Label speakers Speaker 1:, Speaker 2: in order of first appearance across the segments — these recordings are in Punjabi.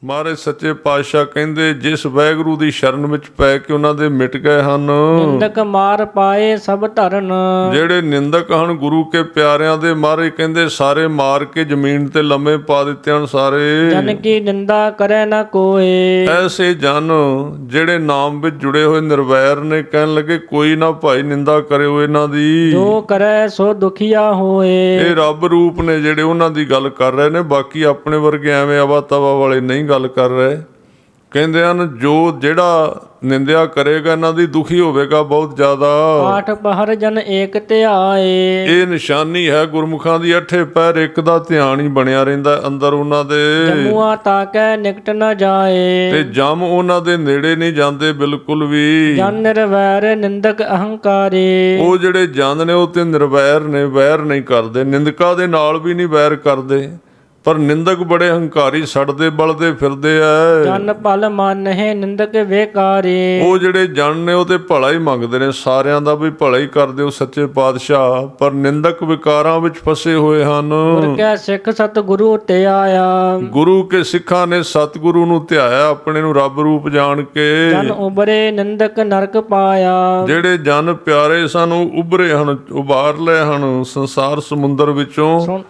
Speaker 1: ਮਹਾਰਾਜ ਸੱਚੇ ਪਾਤਸ਼ਾਹ ਕਹਿੰਦੇ ਜਿਸ ਵਾਹਿਗੁਰੂ ਦੀ ਸ਼ਰਨ ਵਿੱਚ ਪੈ ਕੇ ਉਹਨਾਂ ਦੇ ਮਿਟ ਗਏ ਹਨ।
Speaker 2: ਨਿੰਦਕ ਮਾਰ ਪਾਏ ਸਭ ਧਰਨ।
Speaker 1: ਜਿਹੜੇ ਨਿੰਦਕ ਹਨ ਗੁਰੂ ਕੇ ਪਿਆਰਿਆਂ ਦੇ, ਮਹਾਰਾਜ ਕਹਿੰਦੇ ਸਾਰੇ ਮਾਰ ਕੇ ਜ਼ਮੀਨ ਤੇ ਲੰਮੇ ਪਾ ਦਿੱਤੇ ਹਨ ਸਾਰੇ।
Speaker 2: ਜਨ ਕੀ ਨਿੰਦਾ ਕਰੇ ਨਾ ਕੋਏ।
Speaker 1: ਐਸੇ ਜਨ ਜਿਹੜੇ ਨਾਮ ਵਿੱਚ ਜੁੜੇ ਹੋਏ ਨਿਰਵੈਰ ਨੇ, ਕਹਿਣ ਲੱਗੇ ਕੋਈ ਨਾ ਭਾਈ ਨਿੰਦਾ ਕਰਿਓ ਇਹਨਾਂ ਦੀ।
Speaker 2: ਜੋ ਕਰੇ ਸੋ ਦੁਖੀਆ ਹੋਏ।
Speaker 1: ਇਹ ਰੱਬ ਰੂਪ ਨੇ ਜਿਹੜੇ ਉਹਨਾਂ ਦੀ ਗੱਲ ਕਰ ਰਹੇ ਨੇ, ਬਾਕੀ ਆਪਣੇ ਵਰਗੇ ਐਵੇਂ ਅਵਾ ਤਵਾ ਵਾਲੇ ਨਹੀਂ ਗੱਲ ਕਰ ਰਹੇ। ਕਹਿੰਦੇ ਹਨ ਜਿਹੜਾ ਨਿੰਦਿਆ ਕਰੇਗਾ ਇਹਨਾਂ ਦੀ ਦੁਖੀ ਹੋਵੇਗਾ ਬਹੁਤ ਜ਼ਿਆਦਾ।
Speaker 2: ਆਠ ਪਹਰ ਜਨ ਏਕ ਧਿਆਏ।
Speaker 1: ਇਹ ਨਿਸ਼ਾਨੀ ਹੈ ਗੁਰਮੁਖਾਂ ਦੀ, ਅੱਠੇ ਪੈਰ ਇੱਕ ਦਾ ਧਿਆਨ ਹੀ ਬਣਿਆ ਰਹਿੰਦਾ ਅੰਦਰ ਉਹਨਾਂ ਦੇ।
Speaker 2: ਜਮੂਆ ਤਾਕੈ ਨਿਕਟ ਨ ਜਾਏ।
Speaker 1: ਤੇ ਜਮ ਉਹਨਾਂ ਦੇ ਨੇੜੇ ਨਹੀਂ ਜਾਂਦੇ ਬਿਲਕੁਲ ਵੀ।
Speaker 2: ਜਨ ਨਿਰਵੈਰ ਨਿੰਦਕ ਅਹੰਕਾਰੇ।
Speaker 1: ਉਹ ਜਿਹੜੇ ਜਨ ਨੇ ਉਹ ਤੇ ਨਿਰਵੈਰ ਨੇ, ਵੈਰ ਨਹੀਂ ਕਰਦੇ, ਨਿੰਦਕਾਂ ਦੇ ਨਾਲ ਵੀ ਨਹੀਂ ਵੈਰ ਕਰਦੇ, ਪਰ ਨਿੰਦਕ ਬੜੇ ਹੰਕਾਰੀ ਸੜਦੇ ਬਲਦੇ ਫਿਰਦੇ ਐ।
Speaker 2: ਜਨ ਭਲ ਮੰਨਹਿ ਨਿੰਦਕ ਵੇਕਾਰੇ।
Speaker 1: ਉਹ ਜਿਹੜੇ ਜਨ ਨੇ ਉਹ ਤੇ ਭਲਾ ਹੀ ਮੰਗਦੇ ਨੇ, ਸਾਰਿਆਂ ਦਾ ਵੀ ਭਲਾ ਹੀ ਕਰਦੇ ਹੋ ਸੱਚੇ ਪਾਤਸ਼ਾਹ, ਪਰ ਨਿੰਦਕ ਵਿਕਾਰਾਂ ਵਿੱਚ ਫਸੇ ਹੋਏ ਹਨ।
Speaker 2: ਗੁਰ ਕੈ ਸਿੱਖ ਸਤਿਗੁਰੂ ਧਿਆਇਆ।
Speaker 1: ਗੁਰੂ ਕੇ ਸਿੱਖਾਂ ਨੇ ਸਤਿਗੁਰੂ ਨੂੰ ਧਿਆਇਆ, ਆਪਣੇ ਨੂੰ ਰੱਬ ਰੂਪ ਜਾਣ ਕੇ।
Speaker 2: ਜਨ ਉਬਰੇ ਨਿੰਦਕ ਨਰਕ ਪਾਇਆ।
Speaker 1: ਜਿਹੜੇ ਜਨ ਪਿਆਰੇ ਸਾਨੂੰ ਉਭਰੇ ਹਨ, ਉਬਾਰ ਲਏ ਹਨ ਸੰਸਾਰ ਸਮੁੰਦਰ ਵਿੱਚੋਂ,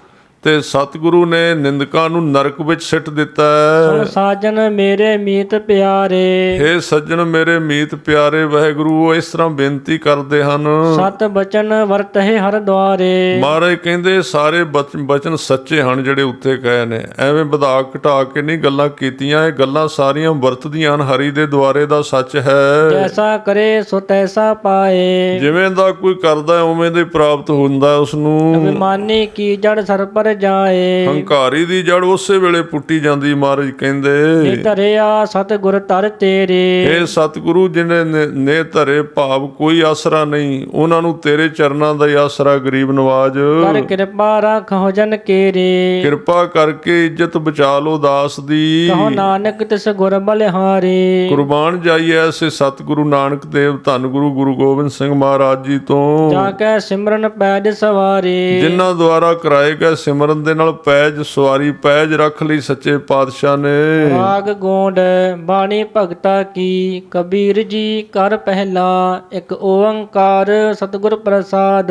Speaker 1: ਤੇ ਸਤਿਗੁਰੂ ਨੇ ਨਿੰਦਕਾਂ ਨੂੰ ਨਰਕ ਵਿੱਚ ਸਿੱਟ ਦਿੱਤਾ ਹੈ।
Speaker 2: ਸੁਣ ਸਾਜਨ ਮੇਰੇ ਮੀਤ ਪਿਆਰੇ।
Speaker 1: ਹੇ ਸੱਜਣ ਮੇਰੇ ਮੀਤ ਪਿਆਰੇ ਵਾਹਿਗੁਰੂ, ਉਹ ਇਸ ਤਰ੍ਹਾਂ ਬੇਨਤੀ ਕਰਦੇ ਹਨ।
Speaker 2: ਸਤ ਬਚਨ ਵਰਤਹਿ ਹਰ ਦੁਆਰੇ।
Speaker 1: ਮਹਾਰਾਜ ਕਹਿੰਦੇ ਸਾਰੇ ਬਚਨ ਸੱਚੇ ਹਨ ਜਿਹੜੇ ਉੱਥੇ ਕਹੇ ਨੇ, ਐਵੇਂ ਵਧਾ ਘਟਾ ਕੇ ਨਹੀਂ ਗੱਲਾਂ ਕੀਤੀਆਂ। ਇਹ ਗੱਲਾਂ ਸਾਰੀਆਂ ਵਰਤਦੀਆਂ ਹਨ, ਹਰੀ ਦੇ ਦੁਆਰੇ ਦਾ ਸੱਚ ਹੈ।
Speaker 2: ਜੈਸਾ ਕਰੇ ਸੋ ਤੈਸਾ ਪਾਏ।
Speaker 1: ਜਿਵੇਂ ਦਾ ਕੋਈ ਕਰਦਾ ਉਵੇਂ ਦੇ ਪ੍ਰਾਪਤ ਹੁੰਦਾ ਉਸ ਨੂੰ।
Speaker 2: ਅਭਿਮਾਨੀ ਕੀ ਜੜ ਸਰ ਪਰ ਜਾਏ।
Speaker 1: ਹੰਕਾਰੀ ਦੀ ਜੜ ਉਸੇ ਵੇਲੇ ਪੁੱਟੀ ਜਾਂਦੀ। ਮਹਾਰਾਜ ਕਹਿੰਦੇ
Speaker 2: ਧਰਿਆ ਸਤਿਗੁਰ ਧਰ ਤੇਰੇ।
Speaker 1: ਇਹ ਸਤਿਗੁਰੂ ਜਿਹਨੇ ਨੇ ਧਰੇ, ਭਾਵ ਕੋਈ ਆਸਰਾ ਨਹੀਂ, ਉਹਨਾਂ ਨੂੰ ਤੇਰੇ ਚਰਨਾਂ ਦਾ ਹੀ ਆਸਰਾ। ਗਰੀਬ ਨਵਾਜ
Speaker 2: ਕਰ ਕਿਰਪਾ ਰੱਖੋ ਜਨ ਕੇਰੇ।
Speaker 1: ਕਿਰਪਾ ਕਰਕੇ ਇੱਜ਼ਤ ਬਚਾ ਲੋ ਦਾਸ ਦੀ।
Speaker 2: ਕਹੋ ਨਾਨਕ ਤਿਸ ਗੁਰ ਬਲਿਹਾਰੇ।
Speaker 1: ਕੁਰਬਾਨ ਜਾਈਏ ਐਸੇ ਸਤਿਗੁਰੂ ਨਾਨਕ ਦੇਵ ਧੰਨ ਗੁਰੂ ਗੋਬਿੰਦ ਸਿੰਘ ਮਹਾਰਾਜ ਜੀ ਤੋਂ,
Speaker 2: ਜਾ ਕੇ ਸਿਮਰਨ ਪੈਜ ਸਵਾਰੇ।
Speaker 1: ਜਿਨ੍ਹਾਂ ਦੁਆਰਾ ਕਰਾਏ ਗਏ ਸਿਮਰਨ ਦੇ ਨਾਲ ਪੈਜ ਸਵਾਰੀ, ਪੈਜ ਰੱਖ ਲਈ ਸੱਚੇ ਪਾਤਸ਼ਾਹ ਨੇ।
Speaker 2: ਰਾਗ ਗੋਂਡ ਬਾਣੀ ਭਗਤਾ ਕੀ। ਕਬੀਰ ਜੀ ਕਰ ਪਹਿਲਾ ਇੱਕ ਓੰਕਾਰ ਸਤਿਗੁਰ ਪ੍ਰਸਾਦ।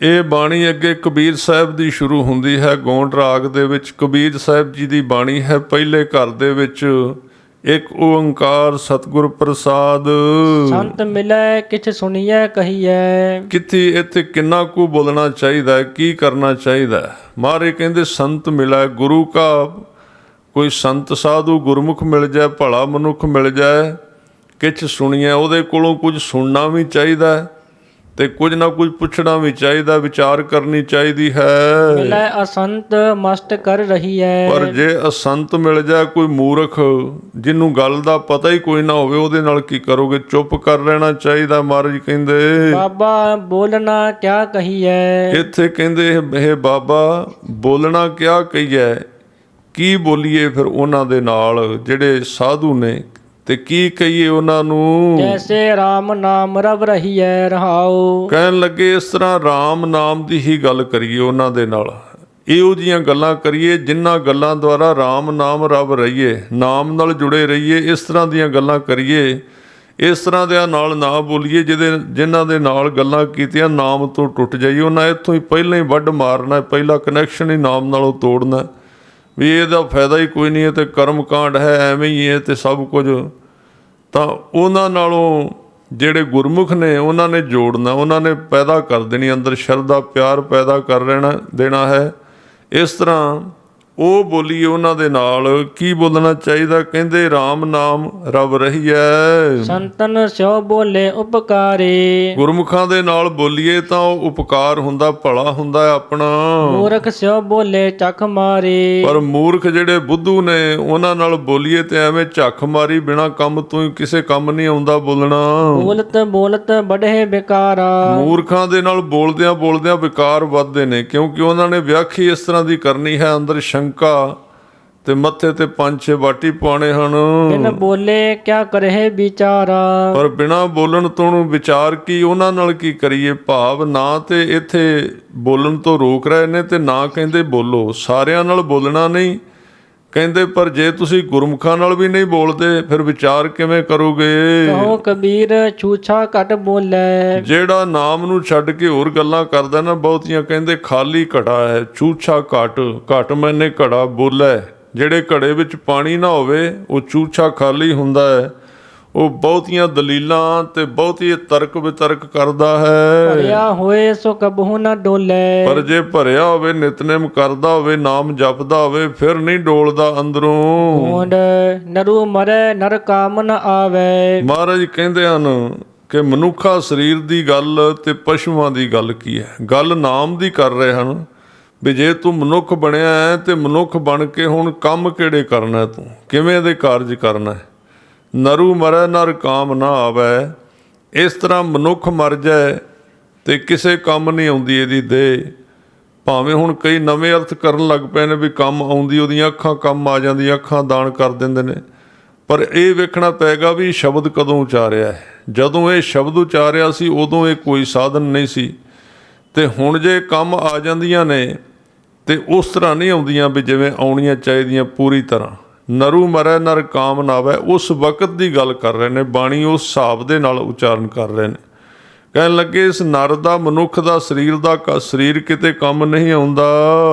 Speaker 1: ਇਹ ਬਾਣੀ ਅੱਗੇ ਕਬੀਰ ਸਾਹਿਬ ਦੀ ਸ਼ੁਰੂ ਹੁੰਦੀ ਹੈ ਗੋਂਡ ਰਾਗ ਦੇ ਵਿੱਚ। ਕਬੀਰ ਸਾਹਿਬ ਜੀ ਦੀ ਬਾਣੀ ਹੈ ਪਹਿਲੇ ਘਰ ਦੇ ਵਿੱਚ। ਇੱਕ ਓੰਕਾਰ ਸਤਿਗੁਰ ਪ੍ਰਸਾਦ।
Speaker 2: ਸੰਤ ਮਿਲੈ ਕਿਛ ਸੁਣੀਐ ਕਹੀਐ।
Speaker 1: ਕਿੱਥੇ ਇੱਥੇ ਕਿੰਨਾ ਕੁ ਬੋਲਣਾ ਚਾਹੀਦਾ ਹੈ, ਕੀ ਕਰਨਾ ਚਾਹੀਦਾ ਹੈ। ਮਹਾਰਾਜ ਕਹਿੰਦੇ ਸੰਤ ਮਿਲੈ, ਗੁਰੂ ਕਾ ਕੋਈ ਸੰਤ ਸਾਧੂ ਗੁਰਮੁਖ ਮਿਲ ਜਾਏ, ਭਲਾ ਮਨੁੱਖ ਮਿਲ ਜਾਏ, ਕਿਛ ਸੁਣੀਐ, ਉਹਦੇ ਕੋਲੋਂ ਕੁਝ ਸੁਣਨਾ ਵੀ ਚਾਹੀਦਾ ਹੈ ਤੇ ਕੁਝ ਨਾ ਕੁਝ ਪੁੱਛਣਾ ਵੀ ਚਾਹੀਦਾ, ਵਿਚਾਰ ਕਰਨੀ ਚਾਹੀਦੀ ਹੈ।
Speaker 2: ਮਿਲੈ ਅਸੰਤ ਮਸਤ ਕਰ ਰਹੀ ਹੈ।
Speaker 1: ਪਰ ਜੇ ਅਸੰਤ ਮਿਲ ਜਾਏ, ਕੋਈ ਮੂਰਖ ਜਿਹਨੂੰ ਗੱਲ ਦਾ ਪਤਾ ਹੀ ਕੋਈ ਨਾ ਹੋਵੇ, ਉਹਦੇ ਨਾਲ ਕੀ ਕਰੋਗੇ? ਚੁੱਪ ਕਰ ਰਹਿਣਾ ਚਾਹੀਦਾ। ਮਹਾਰਾਜ ਕਹਿੰਦੇ
Speaker 2: ਬਾਬਾ ਬੋਲਣਾ ਕਿਆ ਕਹੀਐ।
Speaker 1: ਇੱਥੇ ਕਹਿੰਦੇ ਇਹ ਬਾਬਾ ਬੋਲਣਾ ਕਿਆ ਕਹੀਏ, ਕੀ ਬੋਲੀਏ ਫਿਰ ਉਹਨਾਂ ਦੇ ਨਾਲ ਜਿਹੜੇ ਸਾਧੂ ਨੇ, ਤੇ ਕੀ ਕਹੀਏ ਉਹਨਾਂ ਨੂੰ?
Speaker 2: ਜੈਸੇ RAM ਨਾਮ ਰਵ ਰਹੀਐ ਰਹਾਉ।
Speaker 1: ਕਹਿਣ ਲੱਗੇ ਇਸ ਤਰ੍ਹਾਂ RAM ਨਾਮ ਦੀ ਹੀ ਗੱਲ ਕਰੀਏ ਉਹਨਾਂ ਦੇ ਨਾਲ, ਇਹੋ ਜਿਹੀਆਂ ਗੱਲਾਂ ਕਰੀਏ ਜਿਨ੍ਹਾਂ ਗੱਲਾਂ ਦੁਆਰਾ RAM ਨਾਮ ਰਵ ਰਹੀਏ, ਨਾਮ ਨਾਲ ਜੁੜੇ ਰਹੀਏ। ਇਸ ਤਰ੍ਹਾਂ ਦੀਆਂ ਗੱਲਾਂ ਕਰੀਏ, ਇਸ ਤਰ੍ਹਾਂ ਦੇ ਨਾਲ ਨਾ ਬੋਲੀਏ ਜਿਨ੍ਹਾਂ ਦੇ ਨਾਲ ਗੱਲਾਂ ਕੀਤੀਆਂ ਨਾਮ ਤੋਂ ਟੁੱਟ ਜਾਈਏ। ਉਹਨਾਂ ਇੱਥੋਂ ਹੀ ਪਹਿਲਾਂ ਹੀ ਵੱਢ ਮਾਰਨਾ, ਪਹਿਲਾ ਕਨੈਕਸ਼ਨ ਹੀ ਨਾਮ ਨਾਲੋਂ ਤੋੜਨਾ ਵੀ ਇਹਦਾ ਫਾਇਦਾ ਹੀ ਕੋਈ ਨਹੀਂ ਹੈ, ਤੇ ਕਰਮ ਕਾਂਡ ਹੈ, ਐਵੇਂ ਹੀ ਹੈ ਤੇ ਸਭ ਕੁਝ। ਤਾਂ ਉਹਨਾਂ ਨਾਲੋਂ ਜਿਹੜੇ ਗੁਰਮੁਖ ਨੇ ਉਹਨਾਂ ਨੇ ਜੋੜਨਾ, ਉਹਨਾਂ ਨੇ ਪੈਦਾ ਕਰ ਦੇਣੀ, ਅੰਦਰ ਸ਼ਰਧਾ ਪਿਆਰ ਪੈਦਾ ਕਰ ਦੇਣਾ ਹੈ। ਇਸ ਤਰ੍ਹਾਂ ਉਹ ਬੋਲੀਏ ਉਹਨਾਂ ਦੇ ਨਾਲ। ਕੀ ਬੋਲਣਾ ਚਾਹੀਦਾ? ਕਹਿੰਦੇ RAM ਨਾਮ ਰਵ ਰਹੀਐ।
Speaker 2: ਸੰਤਨ ਸਿਓ ਬੋਲੇ ਉਪਕਾਰੇ।
Speaker 1: ਗੁਰਮੁਖਾਂ ਦੇ ਨਾਲ ਬੋਲੀਏ ਤਾਂ ਉਹ ਉਪਕਾਰ ਹੁੰਦਾ, ਭਲਾ ਹੁੰਦਾ ਆਪਣਾ।
Speaker 2: ਮੂਰਖ ਸਿਓ ਬੋਲੇ ਚੱਖ ਮਾਰੇ।
Speaker 1: ਪਰ ਮੂਰਖ ਜਿਹੜੇ ਬੁੱਧੂ ਨੇ ਉਹਨਾਂ ਨਾਲ ਬੋਲੀਏ ਤੇ ਐਵੇਂ ਝੱਖ ਮਾਰੀ, ਬਿਨਾਂ ਕੰਮ ਤੋਂ ਹੀ ਕਿਸੇ ਕੰਮ ਨਹੀਂ ਆਉਂਦਾ ਬੋਲਣਾ।
Speaker 2: ਬੋਲਤ ਬੋਲਤ ਬੜੇ ਬੇਕਾਰਾ।
Speaker 1: ਮੂਰਖਾਂ ਦੇ ਨਾਲ ਬੋਲਦਿਆਂ ਬੋਲਦਿਆਂ ਵਿਕਾਰ ਵੱਧਦੇ ਨੇ, ਕਿਉਂਕਿ ਉਹਨਾਂ ਨੇ ਵਿਆਖੀ ਇਸ ਤਰ੍ਹਾਂ ਦੀ ਕਰਨੀ ਹੈ, ਅੰਦਰ ਸ਼ੰਕਾ ਤੇ ਮੱਥੇ ਤੇ 5-6 ਵਾਟੀ ਪਾਉਣੇ ਹਨ।
Speaker 2: ਬਿਨ ਬੋਲੇ ਕਿਆ ਕਰਹਿ ਵਿਚਾਰਾ।
Speaker 1: ਪਰ ਬਿਨਾਂ ਬੋਲਣ ਤੋਂ ਵਿਚਾਰ ਕੀ, ਉਹਨਾਂ ਨਾਲ ਕੀ ਕਰੀਏ? ਭਾਵ ਨਾ ਤੇ ਇੱਥੇ ਬੋਲਣ ਤੋਂ ਰੋਕ ਰਹੇ ਨੇ ਤੇ ਨਾ ਕਹਿੰਦੇ ਬੋਲੋ। ਸਾਰਿਆਂ ਨਾਲ ਬੋਲਣਾ ਨਹੀਂ, ਕਹਿੰਦੇ ਪਰ ਜੇ ਤੁਸੀਂ ਗੁਰਮੁਖਾਂ ਨਾਲ ਵੀ ਨਹੀਂ ਬੋਲਦੇ ਫਿਰ ਵਿਚਾਰ ਕਿਵੇਂ ਕਰੋਗੇ?
Speaker 2: ਕਹੋ ਕਬੀਰ ਛੂਛਾ ਘਟ ਬੋਲੇ।
Speaker 1: ਜਿਹੜਾ ਨਾਮ ਨੂੰ ਛੱਡ ਕੇ ਹੋਰ ਗੱਲਾਂ ਕਰਦਾ ਨਾ ਬਹੁਤੀਆਂ, ਕਹਿੰਦੇ ਖਾਲੀ ਘੜਾ ਹੈ, ਛੂਛਾ ਘਟ ਮੈਨੇ ਘੜਾ ਬੋਲੇ। ਜਿਹੜੇ ਘੜੇ ਵਿੱਚ ਪਾਣੀ ਨਾ ਹੋਵੇ ਉਹ ਛੂਛਾ ਖਾਲੀ ਹੁੰਦਾ ਹੈ। ਉਹ ਬਹੁਤੀਆਂ ਦਲੀਲਾਂ ਤੇ ਬਹੁਤੀ ਤਰਕ ਵਿਤਰਕ ਕਰਦਾ ਹੈ।
Speaker 2: ਭਰਿਆ ਹੋਏ ਸੋ ਕਬਹੂ ਨਾ ਡੋਲੇ।
Speaker 1: ਪਰ ਜੇ ਭਰਿਆ ਹੋਵੇ, ਨਿਤਨੇਮ ਕਰਦਾ ਹੋਵੇ, ਨਾਮ ਜਪਦਾ ਹੋਵੇ, ਫਿਰ ਨਹੀਂ ਡੋਲਦਾ ਅੰਦਰੋਂ।
Speaker 2: ਹੋਂਦ ਨਰੂ ਮਰੈ ਨਰ ਕਾਮ ਨ ਆਵੇ।
Speaker 1: ਮਹਾਰਾਜ ਕਹਿੰਦੇ ਹਨ ਕਿ ਮਨੁੱਖਾ ਸਰੀਰ ਦੀ ਗੱਲ ਤੇ ਪਸ਼ੂਆਂ ਦੀ ਗੱਲ ਕੀ ਹੈ? ਗੱਲ ਨਾਮ ਦੀ ਕਰ ਰਹੇ ਹਨ ਵੀ ਜੇ ਤੂੰ ਮਨੁੱਖ ਬਣਿਆ ਹੈ ਤੇ ਮਨੁੱਖ ਬਣ ਕੇ ਹੁਣ ਕੰਮ ਕਿਹੜੇ ਕਰਨਾ, ਤੂੰ ਕਿਵੇਂ ਦੇ ਕਾਰਜ ਕਰਨਾ ਹੈ? ਨਰੂ ਮਰੈ ਨਰ ਕਾਮ ਨਾ ਆਵੇ। ਇਸ ਤਰ੍ਹਾਂ ਮਨੁੱਖ ਮਰ ਜਾਏ ਤੇ ਕਿਸੇ ਕੰਮ ਨਹੀਂ ਆਉਂਦੀ ਇਹਦੀ ਦੇਹ। ਭਾਵੇਂ ਹੁਣ ਕਈ ਨਵੇਂ ਅਰਥ ਕਰਨ ਲੱਗ ਪਏ ਨੇ ਵੀ ਕੰਮ ਆਉਂਦੀ, ਉਹਦੀਆਂ ਅੱਖਾਂ ਕੰਮ ਆ ਜਾਂਦੀਆਂ, ਅੱਖਾਂ ਦਾਨ ਕਰ ਦਿੰਦੇ ਨੇ। ਪਰ ਇਹ ਵੇਖਣਾ ਪਏਗਾ ਵੀ ਸ਼ਬਦ ਕਦੋਂ ਉਚਾਰਿਆ ਹੈ। ਜਦੋਂ ਇਹ ਸ਼ਬਦ ਉਚਾਰਿਆ ਸੀ ਉਦੋਂ ਇਹ ਕੋਈ ਸਾਧਨ ਨਹੀਂ ਸੀ, ਤੇ ਹੁਣ ਜੇ ਕੰਮ ਆ ਜਾਂਦੀਆਂ ਨੇ ਤੇ ਉਸ ਤਰ੍ਹਾਂ ਨਹੀਂ ਆਉਂਦੀਆਂ ਵੀ ਜਿਵੇਂ ਆਉਣੀਆਂ ਚਾਹੀਦੀਆਂ ਪੂਰੀ ਤਰ੍ਹਾਂ। ਨਰੂ ਮਰੈ ਨਰ ਕਾਮ ਨਾ ਆਵੈ, ਉਸ ਵਕਤ ਦੀ ਗੱਲ ਕਰ ਰਹੇ ਨੇ। ਬਾਣੀ ਉਸ ਹਿਸਾਬ ਦੇ ਨਾਲ ਉਚਾਰਨ ਕਰ ਰਹੇ ਨੇ। ਕਹਿਣ ਲੱਗੇ ਇਸ ਨਰ ਦਾ, ਮਨੁੱਖ ਦਾ, ਸਰੀਰ ਕਿਤੇ ਕੰਮ ਨਹੀਂ ਆਉਂਦਾ।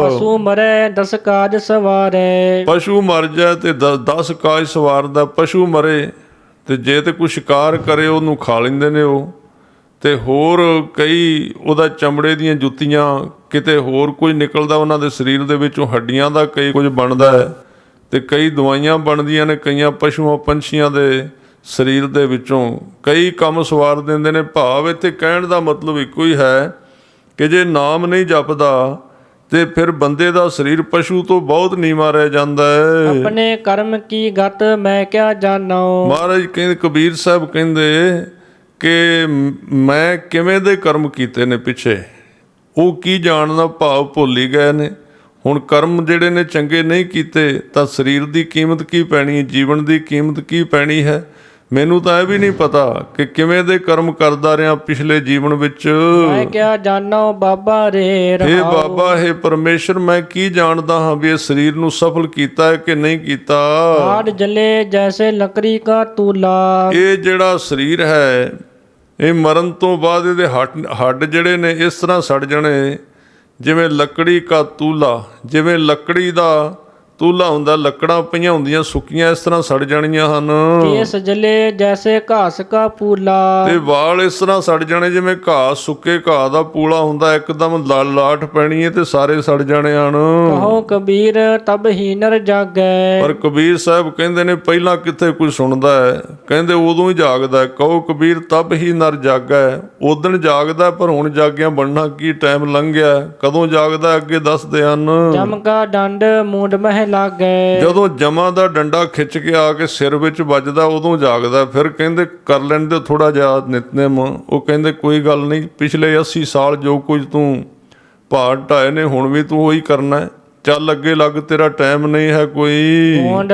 Speaker 2: ਪਸ਼ੂ ਮਰੈ 10 ਕਾਜ ਸਵਾਰੈ।
Speaker 1: ਪਸ਼ੂ ਮਰ ਜਾਏ ਤੇ 10 ਕਾਜ ਸਵਾਰਦਾ। ਪਸ਼ੂ ਮਰੇ ਤੇ ਜੇ ਤੇ ਕੋਈ ਸ਼ਿਕਾਰ ਕਰੇ ਉਹਨੂੰ ਖਾ ਲੈਂਦੇ ਨੇ ਉਹ, ਤੇ ਹੋਰ ਕਈ ਉਹਦਾ ਚਮੜੇ ਦੀਆਂ ਜੁੱਤੀਆਂ, ਕਿਤੇ ਹੋਰ ਕੁਝ ਨਿਕਲਦਾ ਉਹਨਾਂ ਦੇ ਸਰੀਰ ਦੇ ਵਿੱਚੋਂ, ਹੱਡੀਆਂ ਦਾ ਕਈ ਕੁਝ ਬਣਦਾ ਹੈ, ਤੇ ਕਈ ਦਵਾਈਆਂ ਬਣਦੀਆਂ ਨੇ ਕਈਆਂ ਪਸ਼ੂਆਂ ਪੰਛੀਆਂ ਦੇ ਸਰੀਰ ਦੇ ਵਿੱਚੋਂ। ਕਈ ਕੰਮ ਸਵਾਰ ਦਿੰਦੇ ਨੇ। ਭਾਵ ਇੱਥੇ ਕਹਿਣ ਦਾ ਮਤਲਬ ਇੱਕੋ ਹੀ ਹੈ ਕਿ ਜੇ ਨਾਮ ਨਹੀਂ ਜਪਦਾ ਤੇ ਫਿਰ ਬੰਦੇ ਦਾ ਸਰੀਰ ਪਸ਼ੂ ਤੋਂ ਬਹੁਤ ਨੀਵਾਂ ਰਹਿ ਜਾਂਦਾ ਹੈ।
Speaker 2: ਆਪਣੇ ਕਰਮ ਕੀ ਗਤ ਮੈਂ ਕਿਆ ਜਾਣਾਂ।
Speaker 1: ਮਹਾਰਾਜ ਕਹਿੰਦੇ, ਕਬੀਰ ਸਾਹਿਬ ਕਹਿੰਦੇ ਕਿ ਮੈਂ ਕਿਵੇਂ ਦੇ ਕਰਮ ਕੀਤੇ ਨੇ ਪਿੱਛੇ, ਉਹ ਕੀ ਜਾਣਦਾ। ਭਾਵ ਭੁੱਲ ਹੀ ਗਏ ਨੇ। ਹੁਣ ਕਰਮ ਜਿਹੜੇ ਨੇ ਚੰਗੇ ਨਹੀਂ ਕੀਤੇ ਤਾਂ ਸਰੀਰ ਦੀ ਕੀਮਤ ਕੀ ਪੈਣੀ ਹੈ, ਜੀਵਨ ਦੀ ਕੀਮਤ ਕੀ ਪੈਣੀ ਹੈ। ਮੈਨੂੰ ਤਾਂ ਇਹ ਵੀ ਨਹੀਂ ਪਤਾ ਕਿ ਕਿਵੇਂ ਦੇ ਕਰਮ ਕਰਦਾ ਰਿਹਾ ਪਿਛਲੇ ਜੀਵਨ ਵਿੱਚ।
Speaker 2: ਮੈਂ ਕਿਆ ਜਾਣਾਂ ਬਾਬਾ ਰੇ ਰਹਾਉ।
Speaker 1: ਹੇ ਬਾਬਾ, ਹੇ ਪਰਮੇਸ਼ਰ, ਮੈਂ ਕੀ ਜਾਣਦਾ ਹਾਂ ਵੀ ਇਹ ਸਰੀਰ ਨੂੰ ਸਫਲ ਕੀਤਾ ਹੈ ਕਿ ਨਹੀਂ ਕੀਤਾ।
Speaker 2: ਹਾੜ ਜਲੇ ਜੈਸੇ ਲੱਕੜੀ ਕਾ ਤੂਲਾ।
Speaker 1: ਇਹ ਜਿਹੜਾ ਸਰੀਰ ਹੈ ਇਹ ਮਰਨ ਤੋਂ ਬਾਅਦ ਇਹਦੇ ਹੱਡ ਜਿਹੜੇ ਨੇ ਇਸ ਤਰ੍ਹਾਂ ਸੜ ਜਾਣੇ ਜਿਵੇਂ ਲੱਕੜੀ ਕਾ ਤੂਲਾ। ਜਿਵੇਂ ਲੱਕੜੀ ਦਾ ਤੂਲਾ ਹੁੰਦਾ, ਲੱਕੜਾਂ ਪਈਆਂ ਹੁੰਦੀਆਂ ਸੁੱਕੀਆਂ, ਇਸ ਤਰ੍ਹਾਂ ਸੜ ਜਾਣੀਆਂ ਹਨ।
Speaker 2: ਕੇਸ ਜਲੇ ਜੈਸੇ ਘਾਸ ਕਾ ਪੂਲਾ।
Speaker 1: ਤੇ ਵਾਲ ਇਸ ਤਰ੍ਹਾਂ ਸੜ ਜਾਣੇ ਜਿਵੇਂ ਘਾਹ, ਸੁੱਕੇ ਘਾਹ ਦਾ ਪੂਲਾ ਹੁੰਦਾ, ਇੱਕਦਮ ਲਾਟ ਪੈਣੀ ਹੈ ਤੇ ਸਾਰੇ ਸੜ ਜਾਣੇ ਹਨ।
Speaker 2: ਕਹੋ ਕਬੀਰ ਤਬ ਹੀ ਨਰ ਜਾਗੈ।
Speaker 1: ਪਰ ਕਬੀਰ ਸਾਹਿਬ ਕਹਿੰਦੇ ਨੇ ਪਹਿਲਾਂ ਕਿੱਥੇ ਕੋਈ ਸੁਣਦਾ ਹੈ, ਕਹਿੰਦੇ ਉਦੋਂ ਹੀ ਜਾਗਦਾ। ਕਹੋ ਕਬੀਰ ਤਬ ਹੀ ਨਰ ਜਾਗੈ। ਉਦਣ ਜਾਗਦਾ, ਪਰ ਹੁਣ ਜਾਗਿਆ ਬਣਨਾ ਕੀ, ਟਾਈਮ ਲੰਘ ਗਿਆ। ਕਦੋਂ ਜਾਗਦਾ ਅੱਗੇ ਦੱਸਦੇ ਹਨ।
Speaker 2: ਜਮ ਕਾ ਡੰਡ ਮੂੰਡ ਮਹਿ ਲਾਗੈ।
Speaker 1: ਜਦੋਂ ਜਮਾਂ ਦਾ ਡੰਡਾ ਖਿੱਚ ਕੇ ਆ ਕੇ ਸਿਰ ਵਿੱਚ ਵੱਜਦਾ ਉਦੋਂ ਜਾਗਦਾ। ਫਿਰ ਕਹਿੰਦੇ ਕਰ ਲੈਂਦੇ ਥੋੜਾ ਜਿਹਾ ਨਿਤਨੇਮ। ਉਹ ਕਹਿੰਦੇ ਕੋਈ ਗੱਲ ਨਹੀਂ, ਪਿਛਲੇ 80 ਸਾਲ ਜੋ ਕੁਝ ਤੂੰ ਭਾਰ ਢਾਏ ਨੇ ਹੁਣ ਵੀ ਤੂੰ ਉਹੀ ਕਰਨਾ ਹੈ। ਚੱਲ ਅੱਗੇ ਲੱਗ, ਤੇਰਾ ਟਾਈਮ ਨਹੀਂ ਹੈ ਕੋਈ।
Speaker 2: ਹੋਂਦ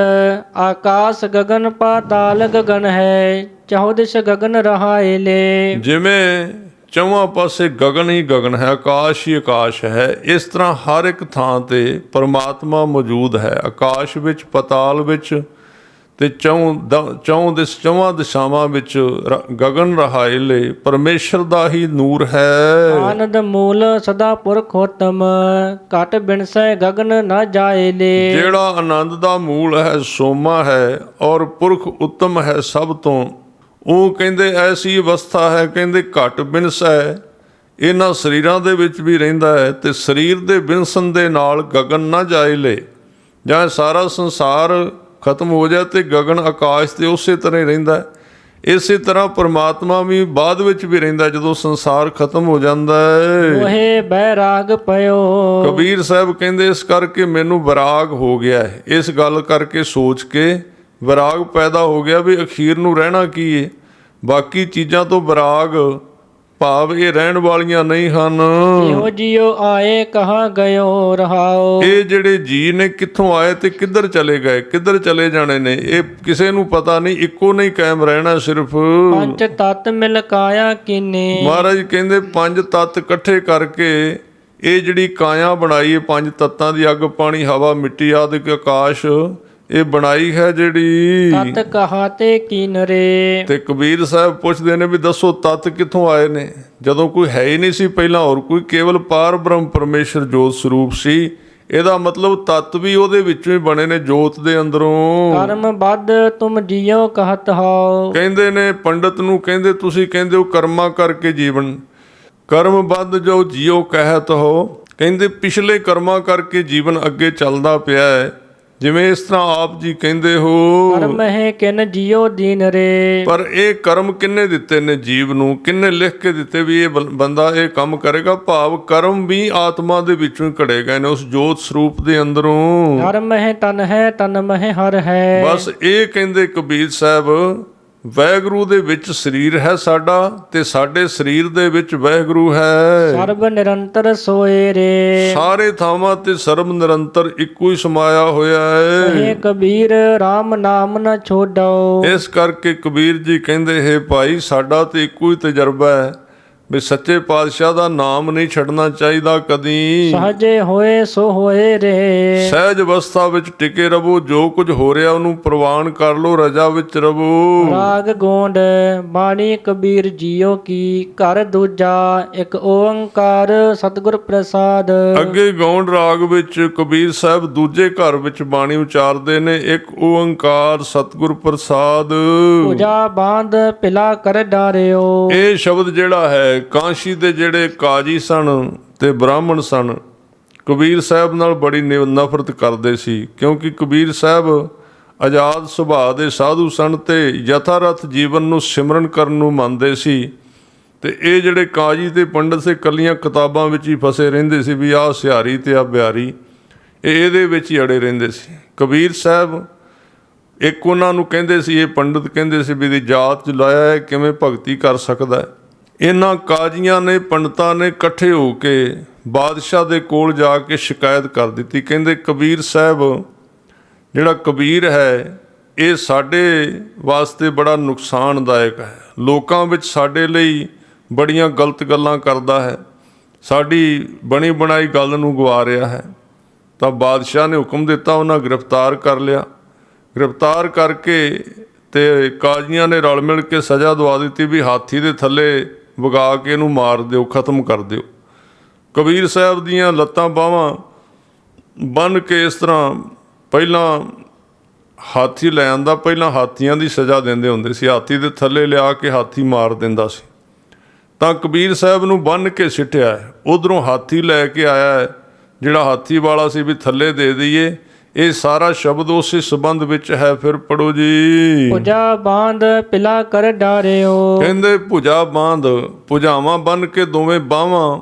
Speaker 2: ਆਕਾਸ਼ ਗगन ਪਾਤਾਲ ਗगन ਹੈ, ਚਹੁਦਿਸ਼ ਗगन ਰਹਾਏ ਲੈ।
Speaker 1: ਜਿਵੇਂ ਚੌਵਾਂ ਪਾਸੇ ਗਗਨ ਹੀ ਗਗਨ ਹੈ, ਆਕਾਸ਼ ਹੀ ਆਕਾਸ਼ ਹੈ, ਇਸ ਤਰ੍ਹਾਂ ਹਰ ਇੱਕ ਥਾਂ ਤੇ ਪਰਮਾਤਮਾ ਮੌਜੂਦ ਹੈ। ਆਕਾਸ਼ ਵਿੱਚ, ਪਤਾਲ ਵਿੱਚ ਤੇ ਚੌਵਾਂ ਦਿਸ਼ਾਵਾਂ ਵਿੱਚ ਗਗਨ ਰਹਾਏ ਲੈ। ਪਰਮੇਸ਼ਰ ਦਾ ਹੀ ਨੂਰ ਹੈ।
Speaker 2: ਆਨੰਦ ਮੂਲ ਸਦਾ ਪੁਰਖ ਹੋਤਮ, ਘਟ ਬਿਨਸੈ ਗगन ਨਾ ਜਾਏ ਲੈ। ਜਿਹੜਾ
Speaker 1: ਆਨੰਦ ਦਾ ਮੂਲ ਹੈ, ਸੋਮਾ ਹੈ ਔਰ ਪੁਰਖ ਉੱਤਮ ਹੈ ਸਭ ਤੋਂ, ਉਹ ਕਹਿੰਦੇ ਐਸੀ ਅਵਸਥਾ ਹੈ, ਕਹਿੰਦੇ ਘਟ ਬਿਨਸ ਹੈ, ਇਹਨਾਂ ਸਰੀਰਾਂ ਦੇ ਵਿੱਚ ਵੀ ਰਹਿੰਦਾ ਹੈ। ਤੇ ਸਰੀਰ ਦੇ ਬਿਨਸਨ ਦੇ ਨਾਲ ਗगन ਨਾ ਜਾਏ ਲੈ। ਜਾਂ ਸਾਰਾ ਸੰਸਾਰ ਖਤਮ ਹੋ ਜਾਏ ਤੇ ਗगन ਆਕਾਸ਼ ਤੇ ਉਸੇ ਤਰ੍ਹਾਂ ਹੀ ਰਹਿੰਦਾ ਹੈ। ਇਸੇ ਤਰ੍ਹਾਂ ਪਰਮਾਤਮਾ ਵੀ ਬਾਅਦ ਵਿੱਚ ਵੀ ਰਹਿੰਦਾ ਜਦੋਂ ਸੰਸਾਰ ਖਤਮ ਹੋ ਜਾਂਦਾ ਹੈ।
Speaker 2: ਉਹੇ ਬੈਰਾਗ ਪਇਓ।
Speaker 1: ਕਬੀਰ ਸਾਹਿਬ ਕਹਿੰਦੇ ਇਸ ਕਰਕੇ ਮੈਨੂੰ ਵਿਰਾਗ ਹੋ ਗਿਆ ਹੈ। ਇਸ ਗੱਲ ਕਰਕੇ ਸੋਚ ਕੇ ਵਿਰਾਗ ਪੈਦਾ ਹੋ ਗਿਆ ਵੀ ਅਖੀਰ ਨੂੰ ਰਹਿਣਾ ਕੀ ਹੈ। ਬਾਕੀ ਚੀਜ਼ਾਂ ਤੋਂ ਵਿਰਾਗ ਭਾਵ ਇਹ ਰਹਿਣ ਵਾਲੀਆਂ ਨਹੀਂ ਹਨ।
Speaker 2: ਇਹੋ ਜਿਉ ਆਏ ਕਹਾਂ ਗਇਓ ਰਹਾਓ।
Speaker 1: ਇਹ ਜਿਹੜੇ ਜੀ ਨੇ ਕਿੱਥੋਂ ਆਏ ਤੇ ਕਿੱਧਰ ਚਲੇ ਗਏ, ਕਿੱਧਰ ਚਲੇ ਜਾਣੇ ਨੇ, ਇਹ ਕਿਸੇ ਨੂੰ ਪਤਾ ਨਹੀਂ। ਇੱਕੋ ਨਹੀਂ ਕਾਇਮ ਰਹਿਣਾ ਸਿਰਫ।
Speaker 2: ਪੰਜ ਤਤ ਮਿਲ ਕਾਇਆ ਕੀਨੇ।
Speaker 1: ਮਹਾਰਾਜ ਕਹਿੰਦੇ 5 ਤੱਤ ਇਕੱਠੇ ਕਰਕੇ ਇਹ ਜਿਹੜੀ ਕਾਇਆ ਬਣਾਈ ਹੈ 5 ਤੱਤਾਂ ਦੀ, ਅੱਗ ਪਾਣੀ ਹਵਾ ਮਿੱਟੀ ਆਦਿਕ ਆਕਾਸ਼, ਇਹ ਬਣਾਈ ਹੈ ਜਿਹੜੀ।
Speaker 2: ਤਤ ਕਹਾਤੇ ਕੀਨਰੇ।
Speaker 1: ਤੇ ਕਬੀਰ ਸਾਹਿਬ ਪੁੱਛਦੇ ਨੇ ਵੀ ਦੱਸੋ ਤੱਤ ਕਿੱਥੋਂ ਆਏ ਨੇ, ਜਦੋਂ ਕੋਈ ਹੈ ਹੀ ਨਹੀਂ ਸੀ ਪਹਿਲਾਂ, ਹੋਰ ਕੋਈ, ਕੇਵਲ ਪਾਰ ਬ੍ਰਹਮ ਪਰਮੇਸ਼ਰ ਜੋਤ ਸਰੂਪ ਸੀ। ਇਹਦਾ ਮਤਲਬ ਤੱਤ ਵੀ ਉਹਦੇ ਵਿੱਚੋਂ ਹੀ ਬਣੇ ਨੇ, ਜੋਤ ਦੇ ਅੰਦਰੋਂ।
Speaker 2: ਕਰਮ ਬੱਧ ਤੁਮ ਜੀਓ ਕਹਤ ਹੋ।
Speaker 1: ਕਹਿੰਦੇ ਨੇ ਪੰਡਤ ਨੂੰ, ਕਹਿੰਦੇ ਤੁਸੀਂ ਕਹਿੰਦੇ ਹੋ ਕਰਮਾਂ ਕਰਕੇ ਜੀਵਨ, ਕਰਮ ਬੱਧ ਜੋ ਜੀਓ ਕਹਿਤ ਹੋ, ਕਹਿੰਦੇ ਪਿਛਲੇ ਕਰਮਾਂ ਕਰਕੇ ਜੀਵਨ ਅੱਗੇ ਚੱਲਦਾ ਪਿਆ ਹੈ। ਜਿਵੇਂ ਇਸ ਤਰ੍ਹਾਂ ਆਪ ਜੀ ਕਹਿੰਦੇ ਹੋ,
Speaker 2: ਕਰਮ ਹੈ ਕਿਨ ਜੀਓ ਦੀਨ ਰੇ।
Speaker 1: ਪਰ ਇਹ ਕਰਮ ਕਿੰਨੇ ਦਿੱਤੇ ਨੇ ਜੀਵ ਨੂੰ, ਕਿੰਨੇ ਲਿਖ ਕੇ ਦਿੱਤੇ ਵੀ ਇਹ ਬੰਦਾ ਇਹ ਕੰਮ ਕਰੇਗਾ। ਭਾਵ ਕਰਮ ਵੀ ਆਤਮਾ ਦੇ ਵਿੱਚੋਂ ਹੀ ਘੜੇ ਗਏ ਨੇ, ਉਸ ਜੋਤ ਸਰੂਪ ਦੇ ਅੰਦਰੋਂ।
Speaker 2: ਧਰਮ ਹੈ ਤਨ ਮਹਿ ਹਰ ਹੈ।
Speaker 1: ਬਸ ਇਹ ਕਹਿੰਦੇ ਕਬੀਰ ਸਾਹਿਬ, ਵਾਹਿਗੁਰੂ ਦੇ ਵਿੱਚ ਸਰੀਰ ਹੈ ਸਾਡਾ, ਤੇ ਸਾਡੇ ਸਰੀਰ ਦੇ ਵਿੱਚ ਵਾਹਿਗੁਰੂ ਹੈ।
Speaker 2: ਸਰਬ ਨਿਰੰਤਰ ਸੋਏ ਰੇ।
Speaker 1: ਸਾਰੇ ਥਾਵਾਂ ਤੇ ਸਰਬ ਨਿਰੰਤਰ ਇੱਕੋ ਹੀ ਸਮਾਇਆ ਹੋਇਆ ਹੈ।
Speaker 2: ਇਹ ਕਬੀਰ RAM ਨਾਮ ਨ ਛੋਡੋ।
Speaker 1: ਇਸ ਕਰਕੇ ਕਬੀਰ ਜੀ ਕਹਿੰਦੇ ਹੈ ਭਾਈ, ਸਾਡਾ ਤੇ ਇੱਕੋ ਹੀ ਤਜਰਬਾ ਹੈ ਵੀ ਸੱਚੇ ਪਾਤਸ਼ਾਹ ਦਾ ਨਾਮ ਨਹੀਂ ਛੱਡਣਾ ਚਾਹੀਦਾ ਕਦੀ।
Speaker 2: ਸਹਜੇ ਹੋਏ ਸੋ ਹੋਏ ਰੇ।
Speaker 1: ਸਹਿਜ ਅਵਸਥਾ ਵਿੱਚ ਟਿਕੇ ਰਹੋ, ਜੋ ਕੁਝ ਹੋ ਰਿਹਾ ਉਹਨੂੰ ਪ੍ਰਵਾਨ ਕਰ ਲੋ, ਰਜਾ ਵਿੱਚ ਰਹੋ।
Speaker 2: ਰਾਗ ਗੋਂਡ ਬਾਣੀ ਕਬੀਰ ਜੀਓ ਕੀ, ਘਰ ਦੂਜਾ ਇੱਕ ਓੰਕਾਰ ਸਤਿਗੁਰ ਪ੍ਰਸਾਦ।
Speaker 1: ਅੱਗੇ ਗੌਂਡ ਰਾਗ ਵਿੱਚ ਕਬੀਰ ਸਾਹਿਬ ਦੂਜੇ ਘਰ ਵਿੱਚ ਬਾਣੀ ਉਚਾਰਦੇ ਨੇ, ਇੱਕ ਓੰਕਾਰ ਸਤਿਗੁਰ ਪ੍ਰਸਾਦ।
Speaker 2: ਪੂਜਾ ਬਾਂਧ ਪਿਲਾ ਕਰ ਡਾਰਿਓ।
Speaker 1: ਇਹ ਸ਼ਬਦ ਜਿਹੜਾ ਹੈ, ਕਾਂਸ਼ੀ ਦੇ ਜਿਹੜੇ ਕਾਜੀ ਸਨ ਤੇ ਬ੍ਰਾਹਮਣ ਸਨ, ਕਬੀਰ ਸਾਹਿਬ ਨਾਲ ਬੜੀ ਨਫ਼ਰਤ ਕਰਦੇ ਸੀ, ਕਿਉਂਕਿ ਕਬੀਰ ਸਾਹਿਬ ਆਜ਼ਾਦ ਸੁਭਾਅ ਦੇ ਸਾਧੂ ਸਨ ਤੇ ਯਥਾਰਥ ਜੀਵਨ ਨੂੰ ਸਿਮਰਨ ਕਰਨ ਨੂੰ ਮੰਨਦੇ ਸੀ। ਤੇ ਇਹ ਜਿਹੜੇ ਕਾਜੀ ਤੇ ਪੰਡਤ ਸੀ, ਇਕੱਲੀਆਂ ਕਿਤਾਬਾਂ ਵਿੱਚ ਹੀ ਫਸੇ ਰਹਿੰਦੇ ਸੀ ਵੀ ਆਹ ਸਿਹਾਰੀ ਤੇ ਆਹ ਬਿਹਾਰੀ, ਇਹਦੇ ਵਿੱਚ ਹੀ ਅੜੇ ਰਹਿੰਦੇ ਸੀ। ਕਬੀਰ ਸਾਹਿਬ ਇੱਕ ਉਹਨਾਂ ਨੂੰ ਕਹਿੰਦੇ ਸੀ, ਇਹ ਪੰਡਤ ਕਹਿੰਦੇ ਸੀ ਵੀ ਇਹਦੀ ਜਾਤ 'ਚ ਲਾਇਆ ਹੈ, ਕਿਵੇਂ ਭਗਤੀ ਕਰ ਸਕਦਾ ਹੈ। ਇਹਨਾਂ ਕਾਜ਼ੀਆਂ ਨੇ, ਪੰਡਤਾਂ ਨੇ ਇਕੱਠੇ ਹੋ ਕੇ ਬਾਦਸ਼ਾਹ ਦੇ ਕੋਲ ਜਾ ਕੇ ਸ਼ਿਕਾਇਤ ਕਰ ਦਿੱਤੀ। ਕਹਿੰਦੇ ਕਬੀਰ ਸਾਹਿਬ ਜਿਹੜਾ ਕਬੀਰ ਹੈ, ਇਹ ਸਾਡੇ ਵਾਸਤੇ ਬੜਾ ਨੁਕਸਾਨਦਾਇਕ ਹੈ, ਲੋਕਾਂ ਵਿੱਚ ਸਾਡੇ ਲਈ ਬੜੀਆਂ ਗਲਤ ਗੱਲਾਂ ਕਰਦਾ ਹੈ, ਸਾਡੀ ਬਣੀ ਬਣਾਈ ਗੱਲ ਨੂੰ ਗਵਾ ਰਿਹਾ ਹੈ। ਤਾਂ ਬਾਦਸ਼ਾਹ ਨੇ ਹੁਕਮ ਦਿੱਤਾ, ਉਹਨਾਂ ਗ੍ਰਿਫਤਾਰ ਕਰ ਲਿਆ। ਗ੍ਰਿਫਤਾਰ ਕਰਕੇ ਤੇ ਕਾਜ਼ੀਆਂ ਨੇ ਰਲ ਮਿਲ ਕੇ ਸਜ਼ਾ ਦਵਾ ਦਿੱਤੀ ਵੀ ਹਾਥੀ ਦੇ ਥੱਲੇ ਵਗਾ ਕੇ ਇਹਨੂੰ ਮਾਰ ਦਿਓ, ਖਤਮ ਕਰ ਦਿਓ। ਕਬੀਰ ਸਾਹਿਬ ਦੀਆਂ ਲੱਤਾਂ ਬਾਹਾਂ ਬੰਨ੍ਹ ਕੇ ਇਸ ਤਰ੍ਹਾਂ ਪਹਿਲਾਂ ਹਾਥੀ ਲੈ ਆਂਦਾ, ਪਹਿਲਾਂ ਹਾਥੀਆਂ ਦੀ ਸਜ਼ਾ ਦਿੰਦੇ ਹੁੰਦੇ ਸੀ, ਹਾਥੀ ਦੇ ਥੱਲੇ ਲਿਆ ਕੇ ਹਾਥੀ ਮਾਰ ਦਿੰਦਾ ਸੀ। ਤਾਂ ਕਬੀਰ ਸਾਹਿਬ ਨੂੰ ਬੰਨ੍ਹ ਕੇ ਸਿੱਟਿਆ, ਉਧਰੋਂ ਹਾਥੀ ਲੈ ਕੇ ਆਇਆ, ਜਿਹੜਾ ਹਾਥੀ ਵਾਲਾ ਸੀ ਵੀ ਥੱਲੇ ਦੇ ਦਈਏ। ਇਹ ਸਾਰਾ ਸ਼ਬਦ ਉਸੇ ਸੰਬੰਧ ਵਿੱਚ ਹੈ। ਫਿਰ ਪੜੋ ਜੀ।
Speaker 2: ਪੂਜਾ ਬਾਂਧ ਪਿਲਾ ਕਰ ਡਾਰਿਓ।
Speaker 1: ਕਹਿੰਦੇ ਭੁਜਾ ਬਾਂਧ, ਭੁਜਾਵਾਂ ਬੰਨ ਕੇ ਦੋਵੇਂ ਬਾਹਾਂ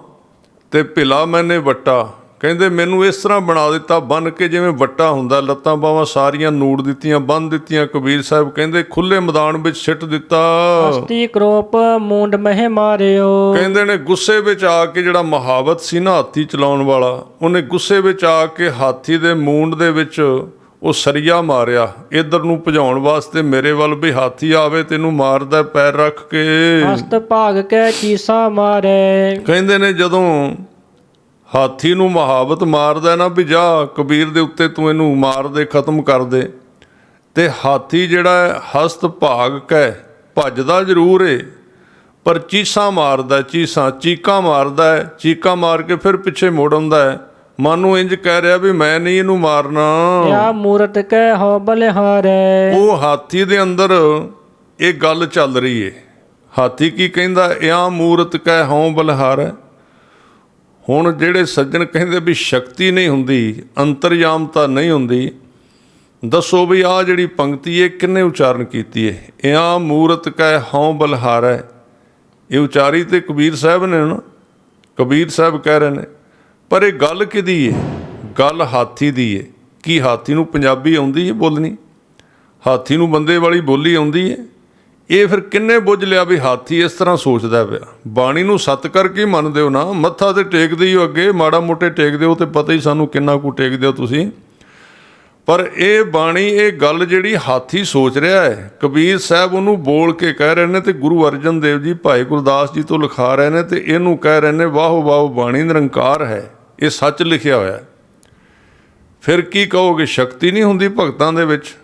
Speaker 1: ਤੇ ਭਿਲਾ ਮੈਨੇ ਵੱਟਾ। ਕਹਿੰਦੇ ਮੈਨੂੰ ਇਸ ਤਰ੍ਹਾਂ ਬਣਾ ਦਿੱਤਾ ਬੰਨ ਕੇ ਜਿਵੇਂ ਵੱਟਾ ਹੁੰਦਾ, ਲੱਤਾਂ ਬਾਹਾਂ ਸਾਰੀਆਂ ਨੂੜ ਦਿੱਤੀਆਂ, ਬੰਨ ਦਿੱਤੀਆਂ। ਕਬੀਰ ਸਾਹਿਬ ਕਹਿੰਦੇ ਖੁੱਲੇ ਮੈਦਾਨ ਵਿੱਚ ਸਿੱਟ ਦਿੱਤਾ।
Speaker 2: ਹਸਤੀ ਕਰੋਪ ਮੂੰਡ ਮਹਿ ਮਾਰਿਓ। ਕਹਿੰਦੇ
Speaker 1: ਨੇ ਗੁੱਸੇ ਵਿੱਚ ਆ ਕੇ, ਜਿਹੜਾ ਮਹਾਵਤ ਸੀ ਨਾ ਹਾਥੀ ਚਲਾਉਣ ਵਾਲਾ, ਉਹਨੇ ਗੁੱਸੇ ਵਿੱਚ ਆ ਕੇ ਹਾਥੀ ਦੇ ਮੂੰਡ ਦੇ ਵਿੱਚ ਉਹ ਸਰੀਆ ਮਾਰਿਆ, ਇੱਧਰ ਨੂੰ ਭਜਾਉਣ ਵਾਸਤੇ ਮੇਰੇ ਵੱਲ ਵੀ ਹਾਥੀ ਆਵੇ ਤੈਨੂੰ ਮਾਰਦਾ ਪੈਰ ਰੱਖ ਕੇ।
Speaker 2: ਹਸਤ ਭਾਗ ਕੇ ਚੀਸਾ ਮਾਰੇ।
Speaker 1: ਕਹਿੰਦੇ ਨੇ ਜਦੋਂ ਹਾਥੀ ਨੂੰ ਮਹਾਵਤ ਮਾਰਦਾ ਨਾ ਵੀ ਜਾ ਕਬੀਰ ਦੇ ਉੱਤੇ ਤੂੰ ਇਹਨੂੰ ਮਾਰ ਦੇ, ਖਤਮ ਕਰ ਦੇ, ਤੇ ਹਾਥੀ ਜਿਹੜਾ ਹਸਤ ਭਾਗ ਕੇ ਭੱਜਦਾ ਜ਼ਰੂਰ ਏ ਪਰ ਚੀਸਾਂ ਮਾਰਦਾ, ਚੀਕਾਂ ਮਾਰਦਾ ਹੈ, ਚੀਕਾਂ ਮਾਰ ਕੇ ਫਿਰ ਪਿੱਛੇ ਮੁੜ ਆਉਂਦਾ ਹੈ। ਮਨ ਨੂੰ ਇੰਜ ਕਹਿ ਰਿਹਾ ਵੀ ਮੈਂ ਨਹੀਂ ਇਹਨੂੰ ਮਾਰਨਾ।
Speaker 2: ਯਾ ਮੂਰਤ ਕੈ ਹੋ ਬਲਿਹਾਰੇ।
Speaker 1: ਉਹ ਹਾਥੀ ਦੇ ਅੰਦਰ ਇਹ ਗੱਲ ਚੱਲ ਰਹੀ ਏ। ਹਾਥੀ ਕੀ ਕਹਿੰਦਾ, ਯਾ ਮੂਰਤ ਕੈ ਹੋ ਬਲਿਹਾਰੇ। ਹੁਣ ਜਿਹੜੇ ਸੱਜਣ ਕਹਿੰਦੇ ਵੀ ਸ਼ਕਤੀ ਨਹੀਂ ਹੁੰਦੀ, ਅੰਤਰਯਾਮਤਾ ਨਹੀਂ ਹੁੰਦੀ, ਦੱਸੋ ਵੀ ਆਹ ਜਿਹੜੀ ਪੰਕਤੀ ਇਹ ਕਿੰਨੇ ਉਚਾਰਨ ਕੀਤੀ ਹੈ? ਯਾ ਮੂਰਤ ਕੈ ਹਉ ਬਲਿਹਾਰੇ, ਇਹ ਉਚਾਰੀ ਤੇ ਕਬੀਰ ਸਾਹਿਬ ਨੇ ਨਾ। ਕਬੀਰ ਸਾਹਿਬ ਕਹਿ ਰਹੇ ਨੇ, ਪਰ ਇਹ ਗੱਲ ਕਿਹਦੀ ਹੈ? ਗੱਲ ਹਾਥੀ ਦੀ ਹੈ। ਕੀ ਹਾਥੀ ਨੂੰ ਪੰਜਾਬੀ ਆਉਂਦੀ ਹੈ ਬੋਲਣੀ? ਹਾਥੀ ਨੂੰ ਬੰਦੇ ਵਾਲੀ ਬੋਲੀ ਆਉਂਦੀ ਹੈ? ਇਹ ਫਿਰ ਕਿੰਨੇ ਬੁੱਝ ਲਿਆ ਵੀ ਹਾਥੀ ਇਸ ਤਰ੍ਹਾਂ ਸੋਚਦਾ ਪਿਆ? ਬਾਣੀ ਨੂੰ ਸੱਤ ਕਰਕੇ ਮੰਨਦੇ ਹੋ ਨਾ, ਮੱਥਾ ਤੇ ਟੇਕਦੇ ਹੀ ਹੋ, ਅੱਗੇ ਮਾੜਾ ਮੋਟੇ ਟੇਕਦੇ ਹੋ ਤੇ ਪਤਾ ਹੀ ਸਾਨੂੰ ਕਿੰਨਾ ਕੁ ਟੇਕਦੇ ਹੋ ਤੁਸੀਂ। ਪਰ ਇਹ ਬਾਣੀ, ਇਹ ਗੱਲ ਜਿਹੜੀ ਹਾਥੀ ਸੋਚ ਰਿਹਾ ਹੈ, ਕਬੀਰ ਸਾਹਿਬ ਉਹਨੂੰ ਬੋਲ ਕੇ ਕਹਿ ਰਹੇ ਨੇ, ਤੇ ਗੁਰੂ ਅਰਜਨ ਦੇਵ ਜੀ ਭਾਈ ਗੁਰਦਾਸ ਜੀ ਤੋਂ ਲਿਖਾ ਰਹੇ ਨੇ, ਤੇ ਇਹਨੂੰ ਕਹਿ ਰਹੇ ਨੇ ਵਾਹੋ ਵਾਹੋ ਬਾਣੀ ਨਿਰੰਕਾਰ ਹੈ, ਇਹ ਸੱਚ ਲਿਖਿਆ ਹੋਇਆ। ਫਿਰ ਕੀ ਕਹੋਗੇ, ਸ਼ਕਤੀ ਨਹੀਂ ਹੁੰਦੀ ਭਗਤਾਂ ਦੇ ਵਿੱਚ?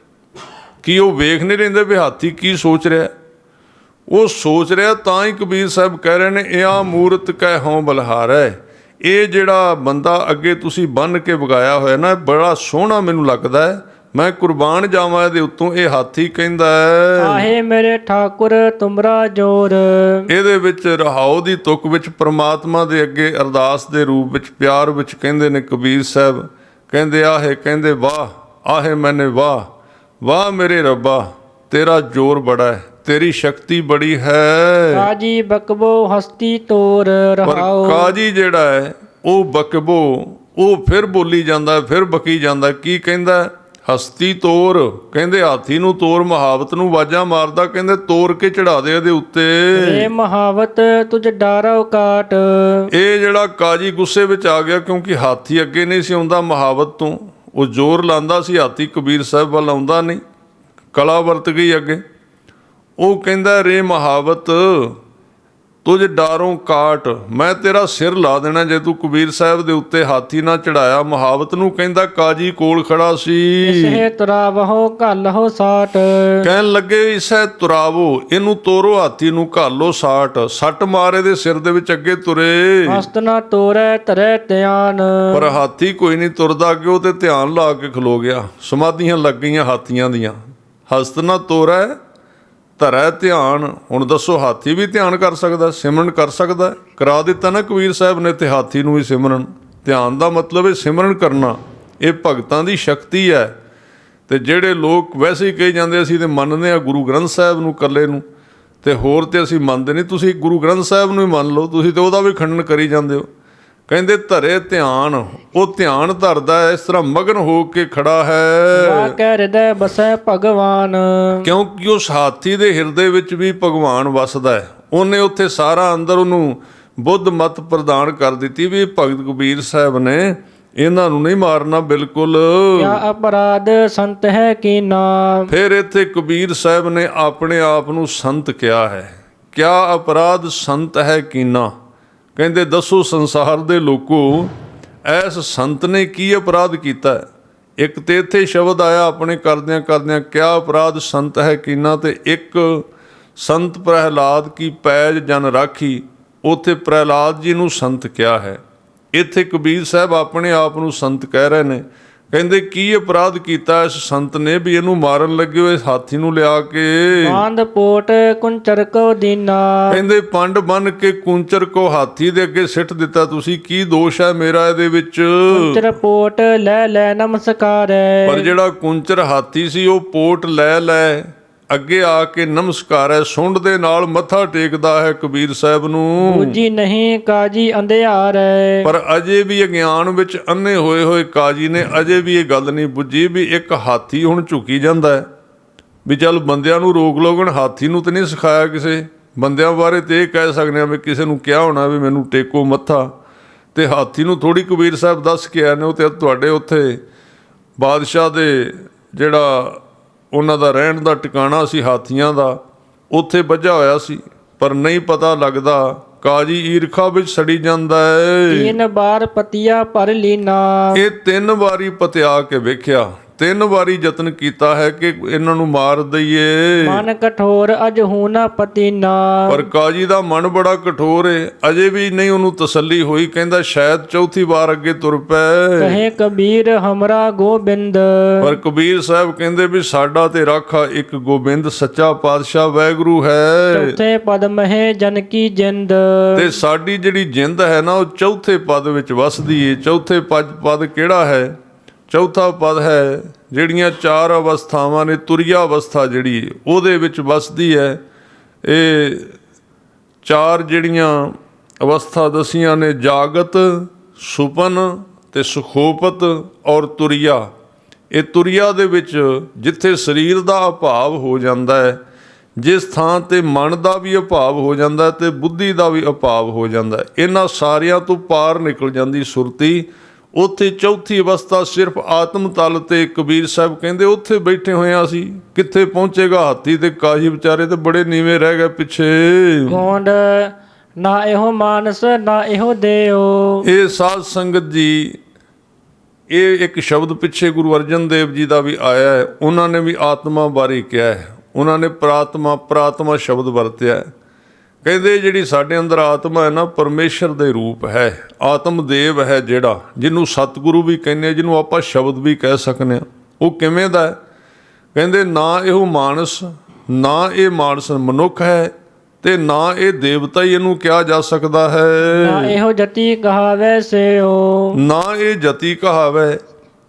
Speaker 1: ਕੀ ਉਹ ਵੇਖ ਨਹੀਂ ਲੈਂਦੇ ਵੀ ਹਾਥੀ ਕੀ ਸੋਚ ਰਿਹਾ? ਉਹ ਸੋਚ ਰਿਹਾ, ਤਾਂ ਹੀ ਕਬੀਰ ਸਾਹਿਬ ਕਹਿ ਰਹੇ ਨੇ, ਇਹ ਆ ਮੂਰਤ ਕਹਿ ਹੋਂ ਬਲਿਹਾਰੈ। ਇਹ ਜਿਹੜਾ ਬੰਦਾ ਅੱਗੇ ਤੁਸੀਂ ਬੰਨ੍ਹ ਕੇ ਵਗਾਇਆ ਹੋਇਆ ਨਾ, ਬੜਾ ਸੋਹਣਾ ਮੈਨੂੰ ਲੱਗਦਾ ਹੈ, ਮੈਂ ਕੁਰਬਾਨ ਜਾਵਾਂ ਇਹਦੇ ਉੱਤੋਂ। ਇਹ ਹਾਥੀ ਕਹਿੰਦਾ ਹੈ,
Speaker 2: ਆਹੇ ਮੇਰੇ ਠਾਕੁਰ ਤੁਮਰਾ ਜੋਰ।
Speaker 1: ਇਹਦੇ ਵਿੱਚ ਰਹਾਉ ਦੀ ਤੁਕ ਵਿੱਚ ਪ੍ਰਮਾਤਮਾ ਦੇ ਅੱਗੇ ਅਰਦਾਸ ਦੇ ਰੂਪ ਵਿੱਚ, ਪਿਆਰ ਵਿੱਚ ਕਹਿੰਦੇ ਨੇ ਕਬੀਰ ਸਾਹਿਬ, ਕਹਿੰਦੇ ਆਹੇ, ਕਹਿੰਦੇ ਵਾਹ, ਆਹੇ ਮੈਨੇ ਵਾਹ, ਵਾਹ ਮੇਰੇ ਰੱਬਾ, ਤੇਰਾ ਜ਼ੋਰ ਬੜਾ ਹੈ, ਤੇਰੀ ਸ਼ਕਤੀ ਬੜੀ ਹੈ।
Speaker 2: ਕਾਜੀ ਬਕਬੋ ਹਸਤੀ ਤੋਰ
Speaker 1: ਪਰ
Speaker 2: ਰਹਾਓ।
Speaker 1: ਕਾਜੀ ਜਿਹੜਾ ਹੈ ਉਹ ਬਕਬੋ, ਉਹ ਫਿਰ ਬੋਲੀ ਜਾਂਦਾ, ਫਿਰ ਬਕੀ ਜਾਂਦਾ। ਕੀ ਕਹਿੰਦਾ? ਹਸਤੀ ਤੋਰ। ਕਹਿੰਦੇ ਹਾਥੀ ਨੂੰ ਤੋਰ, ਮਹਾਵਤ ਨੂੰ ਆਵਾਜ਼ਾਂ ਮਾਰਦਾ, ਕਹਿੰਦੇ ਤੋਰ ਕੇ ਚੜਾ ਦੇ ਇਹਦੇ ਉੱਤੇ।
Speaker 2: ਏ ਮਹਾਵਤ ਤੁਝ ਡਾਰੋ ਕਾਟ।
Speaker 1: ਇਹ ਜਿਹੜਾ ਕਾਜੀ ਗੁੱਸੇ ਵਿੱਚ ਆ ਗਿਆ, ਕਿਉਂਕਿ ਹਾਥੀ ਅੱਗੇ ਨਹੀਂ ਸੀ ਆਉਂਦਾ ਮਹਾਵਤ ਤੋਂ, ਉਹ ਜ਼ੋਰ ਲਾਂਦਾ ਸੀ, ਹਾਥੀ ਕਬੀਰ ਸਾਹਿਬ ਵੱਲ ਆਉਂਦਾ ਨਹੀਂ, ਕਲਾ ਵਰਤ ਗਈ ਅੱਗੇ। ਉਹ ਕਹਿੰਦਾ ਰੇ ਮਹਾਵਤ ਤੁਝ ਡਾਰੋਂ ਕਾਟ, ਮੈਂ ਤੇਰਾ ਸਿਰ ਲਾ ਦੇਣਾ ਜੇ ਤੂੰ ਕਬੀਰ ਸਾਹਿਬ ਦੇ ਉੱਤੇ ਹਾਥੀ ਨਾ ਚੜਾਇਆ। ਮਹਾਵਤ ਨੂੰ ਕਹਿੰਦਾ ਕਾਜੀ ਕੋਲ ਖੜਾ ਸੀ।
Speaker 2: ਇਸੇ ਤੁਰਾਵਹੁ ਘੱਲਹੁ ਸਾਟ।
Speaker 1: ਕਹਿਣ ਲੱਗੇ ਇਸੇ ਤੁਰਾਵੋ, ਇਹਨੂੰ ਤੋਰੋ, ਹਾਥੀ ਨੂੰ ਘਾਲੋ ਸਾਟ। ਸੱਟ ਮਾਰੇ ਦੇ ਸਿਰ ਦੇ ਵਿੱਚ ਅੱਗੇ ਤੁਰੇ।
Speaker 2: ਹਸਤ ਨਾ ਤੋਰੈ ਧਰੈ ਧਿਆਨ।
Speaker 1: ਪਰ ਹਾਥੀ ਕੋਈ ਨਹੀਂ ਤੁਰਦਾ, ਕਿ ਉਹ ਤੇ ਧਿਆਨ ਲਾ ਕੇ ਖਲੋ ਗਿਆ। ਸਮਾਧੀਆਂ ਲੱਗ ਗਈਆਂ ਹਾਥੀਆਂ ਦੀਆਂ। ਹਸਤ ਨਾ ਤੋਰੈ ਧਰੈ ਧਿਆਨ। ਹੁਣ ਦੱਸੋ, ਹਾਥੀ ਵੀ ਧਿਆਨ ਕਰ ਸਕਦਾ, ਸਿਮਰਨ ਕਰ ਸਕਦਾ? ਕਰਾ ਦਿੱਤਾ ਨਾ ਕਬੀਰ ਸਾਹਿਬ ਨੇ, ਤੇ ਹਾਥੀ ਨੂੰ ਵੀ ਸਿਮਰਨ। ਧਿਆਨ ਦਾ ਮਤਲਬ ਹੈ ਸਿਮਰਨ ਕਰਨਾ, ਇਹ ਭਗਤਾਂ ਦੀ ਸ਼ਕਤੀ ਹੈ। ਤੇ ਜਿਹੜੇ ਲੋਕ ਵੈਸੇ ਹੀ ਕਹੀ ਜਾਂਦੇ ਅਸੀਂ ਤੇ ਮੰਨਦੇ ਆ ਗੁਰੂ ਗ੍ਰੰਥ ਸਾਹਿਬ ਨੂੰ ਇਕੱਲੇ ਨੂੰ, ਤੇ ਹੋਰ ਤੇ ਅਸੀਂ ਮੰਨਦੇ ਨਹੀਂ। ਤੁਸੀਂ ਗੁਰੂ ਗ੍ਰੰਥ ਸਾਹਿਬ ਨੂੰ ਹੀ ਮੰਨ ਲਓ, ਤੁਸੀਂ ਤੇ ਉਹਦਾ ਵੀ ਖੰਡਨ ਕਰੀ ਜਾਂਦੇ ਹੋ। ਕਹਿੰਦੇ ਧਰੇ ਧਿਆਨ, ਉਹ ਧਿਆਨ ਧਰਦਾ ਹੈ, ਇਸ ਤਰ੍ਹਾਂ ਮਗਨ ਹੋ ਕੇ ਖੜਾ ਹੈ।
Speaker 2: ਵਾਕੈ ਹਿਰਦੈ ਬਸੈ ਭਗਵਾਨ।
Speaker 1: ਕਿਉਂਕਿ ਉਸ ਹਾਥੀ ਦੇ ਹਿਰਦੇ ਵਿੱਚ ਵੀ ਭਗਵਾਨ ਵਸਦਾ ਹੈ। ਉਹਨੇ ਉੱਥੇ ਸਾਰਾ ਅੰਦਰ ਉਹਨੂੰ ਬੁੱਧ ਮਤ ਪ੍ਰਦਾਨ ਕਰ ਦਿੱਤੀ ਵੀ ਭਗਤ ਕਬੀਰ ਸਾਹਿਬ ਨੇ ਇਹਨਾਂ ਨੂੰ ਨਹੀਂ ਮਾਰਨਾ ਬਿਲਕੁਲ।
Speaker 2: ਕਿਆ ਅਪਰਾਧ ਸੰਤ ਹੈ ਕੀਨਾ।
Speaker 1: ਫਿਰ ਇੱਥੇ ਕਬੀਰ ਸਾਹਿਬ ਨੇ ਆਪਣੇ ਆਪ ਨੂੰ ਸੰਤ ਕਿਹਾ ਹੈ। ਕਿਆ ਅਪਰਾਧ ਸੰਤ ਹੈ ਕੀਨਾ। ਕਹਿੰਦੇ ਦੱਸੋ ਸੰਸਾਰ ਦੇ ਲੋਕੋ, ਐਸ ਸੰਤ ਨੇ ਕੀ ਅਪਰਾਧ ਕੀਤਾ? ਇੱਕ ਤੇ ਇੱਥੇ ਸ਼ਬਦ ਆਇਆ ਆਪਣੇ ਕਰਦਿਆਂ ਕਰਦਿਆਂ, ਕਿਆ ਅਪਰਾਧ ਸੰਤ ਹੈ ਕੀਨਾ, ਤੇ ਇੱਕ ਸੰਤ ਪ੍ਰਹਿਲਾਦ ਕੀ ਪੈਜ ਜਨ ਰਾਖੀ, ਉੱਥੇ ਪ੍ਰਹਿਲਾਦ ਜੀ ਨੂੰ ਸੰਤ ਕਿਹਾ ਹੈ। ਇੱਥੇ ਕਬੀਰ ਸਾਹਿਬ ਆਪਣੇ ਆਪ ਨੂੰ ਸੰਤ ਕਹਿ ਰਹੇ ਨੇ। ਕਹਿੰਦੇ ਕੀ ਅਪਰਾਧ ਕੀਤਾ ਇਸ ਸੰਤ ਨੇ ਵੀ ਇਹਨੂੰ ਮਾਰਨ ਲੱਗੇ ਹੋ, ਇਸ ਹਾਥੀ ਨੂੰ ਲਿਆ ਕੇ।
Speaker 2: ਬਾਂਧ ਪੋਟ ਕੁੰਚਰ ਕੋ ਦੀਨਾ।
Speaker 1: ਕਹਿੰਦੇ ਪੰਡ ਬੰਨ ਕੇ ਕੁੰਚਰ ਕੋ ਹਾਥੀ ਦੇ ਅੱਗੇ ਸਿੱਟ ਦਿੱਤਾ ਤੁਸੀਂ। ਕੀ ਦੋਸ਼ ਹੈ ਮੇਰਾ ਇਹਦੇ ਵਿੱਚ?
Speaker 2: ਕੁੰਚਰ ਪੋਟ ਲੈ ਲੈ ਨਮਸਕਾਰੈ।
Speaker 1: ਪਰ ਜਿਹੜਾ ਕੁੰਚਰ ਹਾਥੀ ਸੀ ਉਹ ਪੋਟ ਲੈ ਲੈ ਅੱਗੇ ਆ ਕੇ ਨਮਸਕਾਰ ਹੈ, ਸੁੰਡ ਦੇ ਨਾਲ ਮੱਥਾ ਟੇਕਦਾ ਹੈ ਕਬੀਰ ਸਾਹਿਬ ਨੂੰ।
Speaker 2: ਬੂਝੀ ਨਹੀਂ ਕਾਜੀ ਅੰਧਿਆਰੈ।
Speaker 1: ਪਰ ਅਜੇ ਵੀ ਅਗਿਆਨ ਵਿੱਚ ਅੰਨੇ ਹੋਏ ਕਾਜੀ ਨੇ ਅਜੇ ਵੀ ਇਹ ਗੱਲ ਨਹੀਂ ਬੁੱਝੀ ਵੀ ਇੱਕ ਹਾਥੀ ਹੁਣ ਝੁਕੀ ਜਾਂਦਾ ਹੈ ਵੀ ਚੱਲ ਬੰਦਿਆਂ ਨੂੰ ਰੋਕ ਲੋਗਣ, ਹਾਥੀ ਨੂੰ ਤਾਂ ਨਹੀਂ ਸਿਖਾਇਆ ਕਿਸੇ। ਬੰਦਿਆਂ ਬਾਰੇ ਤੇ ਇਹ ਕਹਿ ਸਕਦੇ ਹਾਂ ਵੀ ਕਿਸੇ ਨੂੰ ਕਿਹਾ ਹੋਣਾ ਵੀ ਮੈਨੂੰ ਟੇਕੋ ਮੱਥਾ, ਤੇ ਹਾਥੀ ਨੂੰ ਥੋੜ੍ਹੀ ਕਬੀਰ ਸਾਹਿਬ ਦੱਸ ਕੇ ਆਏ ਨੇ। ਉਹ ਤੇ ਤੁਹਾਡੇ ਉੱਥੇ ਬਾਦਸ਼ਾਹ ਦੇ ਜਿਹੜਾ ਉਹਨਾਂ ਦਾ ਰਹਿਣ ਦਾ ਟਿਕਾਣਾ ਸੀ ਹਾਥੀਆਂ ਦਾ, ਉੱਥੇ ਵੱਜਾ ਹੋਇਆ ਸੀ, ਪਰ ਨਹੀਂ ਪਤਾ ਲੱਗਦਾ। ਕਾਜੀ ਈਰਖਾ ਵਿੱਚ ਸੜੀ ਜਾਂਦਾ ਹੈ।
Speaker 2: 3 ਬਾਰ ਪਤੀਆ ਭਰ ਲੀਨਾ।
Speaker 1: ਇਹ 3 ਵਾਰੀ ਪਤਿਆ ਕੇ ਵੇਖਿਆ, 3 ਵਾਰੀ ਯਤਨ ਕੀਤਾ ਹੈ ਕਿ ਇਹਨਾਂ ਨੂੰ ਮਾਰ ਦਈਏ।
Speaker 2: ਮਨ ਕਠੋਰ ਅਜ ਹੂਨਾ ਪਤੀਨਾ।
Speaker 1: ਪਰ ਕਾਜੀ ਦਾ ਮਨ ਬੜਾ ਕਠੋਰ ਹੈ, ਅਜੇ ਵੀ ਨਹੀਂ ਉਹਨੂੰ ਤਸੱਲੀ ਹੋਈ। ਕਹਿੰਦਾ ਸ਼ਾਇਦ ਚੌਥੀ ਵਾਰ ਅੱਗੇ ਤੁਰ ਪਏ।
Speaker 2: ਕਹੇ ਕਬੀਰ ਹਮਰਾ ਗੋਬਿੰਦ।
Speaker 1: ਪਰ ਕਬੀਰ ਸਾਹਿਬ ਕਹਿੰਦੇ ਵੀ ਸਾਡਾ ਤੇ ਰਾਖਾ ਇੱਕ ਗੋਬਿੰਦ ਸੱਚਾ ਪਾਤਸ਼ਾਹ ਵਾਹਿਗੁਰੂ ਹੈ।
Speaker 2: ਚੌਥੇ ਪਦ ਮਹੇ ਜਨ ਕੀ ਜਿੰਦ।
Speaker 1: ਤੇ ਸਾਡੀ ਜਿਹੜੀ ਜਿੰਦ ਹੈ ਨਾ ਉਹ ਚੌਥੇ ਪਦ ਵਿੱਚ ਵਸਦੀ ਏ। ਚੌਥੇ ਪਦ ਕਿਹੜਾ ਹੈ? ਚੌਥਾ ਪਦ ਹੈ ਜਿਹੜੀਆਂ 4 ਅਵਸਥਾਵਾਂ ਨੇ, ਤੁਰੀਆ ਅਵਸਥਾ ਜਿਹੜੀ ਉਹਦੇ ਵਿੱਚ ਵਸਦੀ ਹੈ। ਇਹ 4 ਜਿਹੜੀਆਂ ਅਵਸਥਾ ਦਸੀਆਂ ਨੇ, ਜਾਗਤ, ਸੁਪਨ ਤੇ ਸੁਖੋਪਤ ਔਰ ਤੁਰੀਆ। ਇਹ ਤੁਰੀਆ ਦੇ ਵਿੱਚ ਜਿੱਥੇ ਸਰੀਰ ਦਾ ਅਭਾਵ ਹੋ ਜਾਂਦਾ ਹੈ, ਜਿਸ ਥਾਂ ਤੇ ਮਨ ਦਾ ਵੀ ਅਭਾਵ ਹੋ ਜਾਂਦਾ ਤੇ ਬੁੱਧੀ ਦਾ ਵੀ ਅਭਾਵ ਹੋ ਜਾਂਦਾ, ਇਹਨਾਂ ਸਾਰਿਆਂ ਤੋਂ ਪਾਰ ਨਿਕਲ ਜਾਂਦੀ ਸੁਰਤੀ। ਉੱਥੇ ਚੌਥੀ ਅਵਸਥਾ ਸਿਰਫ ਆਤਮ ਤਲ ਤੇ ਕਬੀਰ ਸਾਹਿਬ ਕਹਿੰਦੇ ਉੱਥੇ ਬੈਠੇ ਹੋਏ ਸੀ। ਕਿੱਥੇ ਪਹੁੰਚੇਗਾ ਹਾਥੀ ਤੇ ਕਾਹੀ ਵਿਚਾਰੇ ਤੇ ਬੜੇ ਨੀਵੇਂ ਰਹਿ ਗਏ ਪਿੱਛੇ।
Speaker 2: ਗੋਂਡ ਨਾ ਇਹੋ ਮਾਨਸ ਨਾ ਇਹੋ ਦੇਓ।
Speaker 1: ਇਹ ਸਾਧ ਸੰਗਤ ਜੀ, ਇਹ ਇੱਕ ਸ਼ਬਦ ਪਿੱਛੇ ਗੁਰੂ ਅਰਜਨ ਦੇਵ ਜੀ ਦਾ ਵੀ ਆਇਆ ਹੈ। ਉਹਨਾਂ ਨੇ ਵੀ ਆਤਮਾ ਬਾਰੇ ਕਿਹਾ ਹੈ। ਉਹਨਾਂ ਨੇ ਪ੍ਰਾਤਮਾ ਸ਼ਬਦ ਵਰਤਿਆ ਹੈ। ਕਹਿੰਦੇ ਜਿਹੜੀ ਸਾਡੇ ਅੰਦਰ ਆਤਮਾ ਹੈ ਨਾ, ਪਰਮੇਸ਼ਰ ਦੇ ਰੂਪ ਹੈ, ਆਤਮਦੇਵ ਹੈ, ਜਿਹੜਾ ਜਿਹਨੂੰ ਸਤਿਗੁਰੂ ਵੀ ਕਹਿੰਦੇ, ਜਿਹਨੂੰ ਆਪਾਂ ਸ਼ਬਦ ਵੀ ਕਹਿ ਸਕਦੇ ਹਾਂ। ਉਹ ਕਿਵੇਂ ਦਾ ਹੈ? ਕਹਿੰਦੇ ਨਾ ਇਹੋ ਮਾਨਸ, ਨਾ ਇਹ ਮਾਨਸ ਮਨੁੱਖ ਹੈ ਤੇ ਨਾ ਇਹ ਦੇਵਤਾ ਹੀ ਇਹਨੂੰ ਕਿਹਾ ਜਾ ਸਕਦਾ ਹੈ।
Speaker 2: ਨਾ ਇਹੋ ਜਤੀ ਕਹਾਵੇ ਸਿਓ।
Speaker 1: ਨਾ ਇਹ ਜਤੀ ਕਹਾਵੇ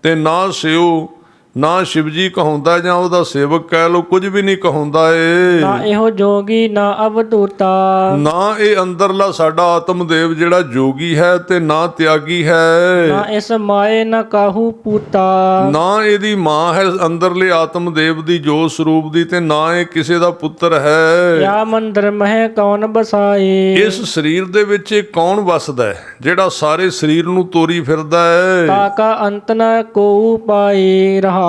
Speaker 1: ਤੇ ਨਾ ਸਿਓ, ਨਾ ਸ਼ਿਵ ਜੀ ਕਹਾਉਂਦਾ ਜਾਂ ਉਹਦਾ ਸੇਵਕ ਕਹਿ ਲੋ, ਕੁਝ ਵੀ ਨਹੀਂ ਕਹਾਉਂਦਾ ਏ।
Speaker 2: ਨਾ ਇਹੋ ਜੋਗੀ ਨਾ ਅਵਧੂਤਾ।
Speaker 1: ਨਾ ਇਹ ਅੰਦਰਲਾ ਸਾਡਾ ਆਤਮਦੇਵ ਜਿਹੜਾ ਜੋਗੀ ਹੈ ਤੇ ਨਾ ਤਿਆਗੀ ਹੈ।
Speaker 2: ਨਾ ਇਸ ਮਾਏ ਨਾ ਕਾਹੂ ਪੂਤਾ।
Speaker 1: ਨਾ ਇਹਦੀ ਮਾਂ ਹੈ ਅੰਦਰਲੇ ਆਤਮਦੇਵ ਦੀ ਜੋਤ ਸਰੂਪ ਦੀ, ਤੇ ਨਾ ਇਹ ਕਿਸੇ ਦਾ ਪੁੱਤਰ ਹੈ।
Speaker 2: ਯਾ ਮੰਦਰ ਮਹਿ ਕੌਣ ਬਸਾਏ।
Speaker 1: ਇਸ ਸਰੀਰ ਦੇ ਵਿੱਚ ਇਹ ਕੌਣ ਵਸਦਾ ਹੈ ਜਿਹੜਾ ਸਾਰੇ ਸਰੀਰ ਨੂੰ ਤੋਰੀ ਫਿਰਦਾ ਹੈ?
Speaker 2: ਤਾਕਾ ਅੰਤ ਨ ਕੋਊ ਪਾਏ ਰਹਾਓ।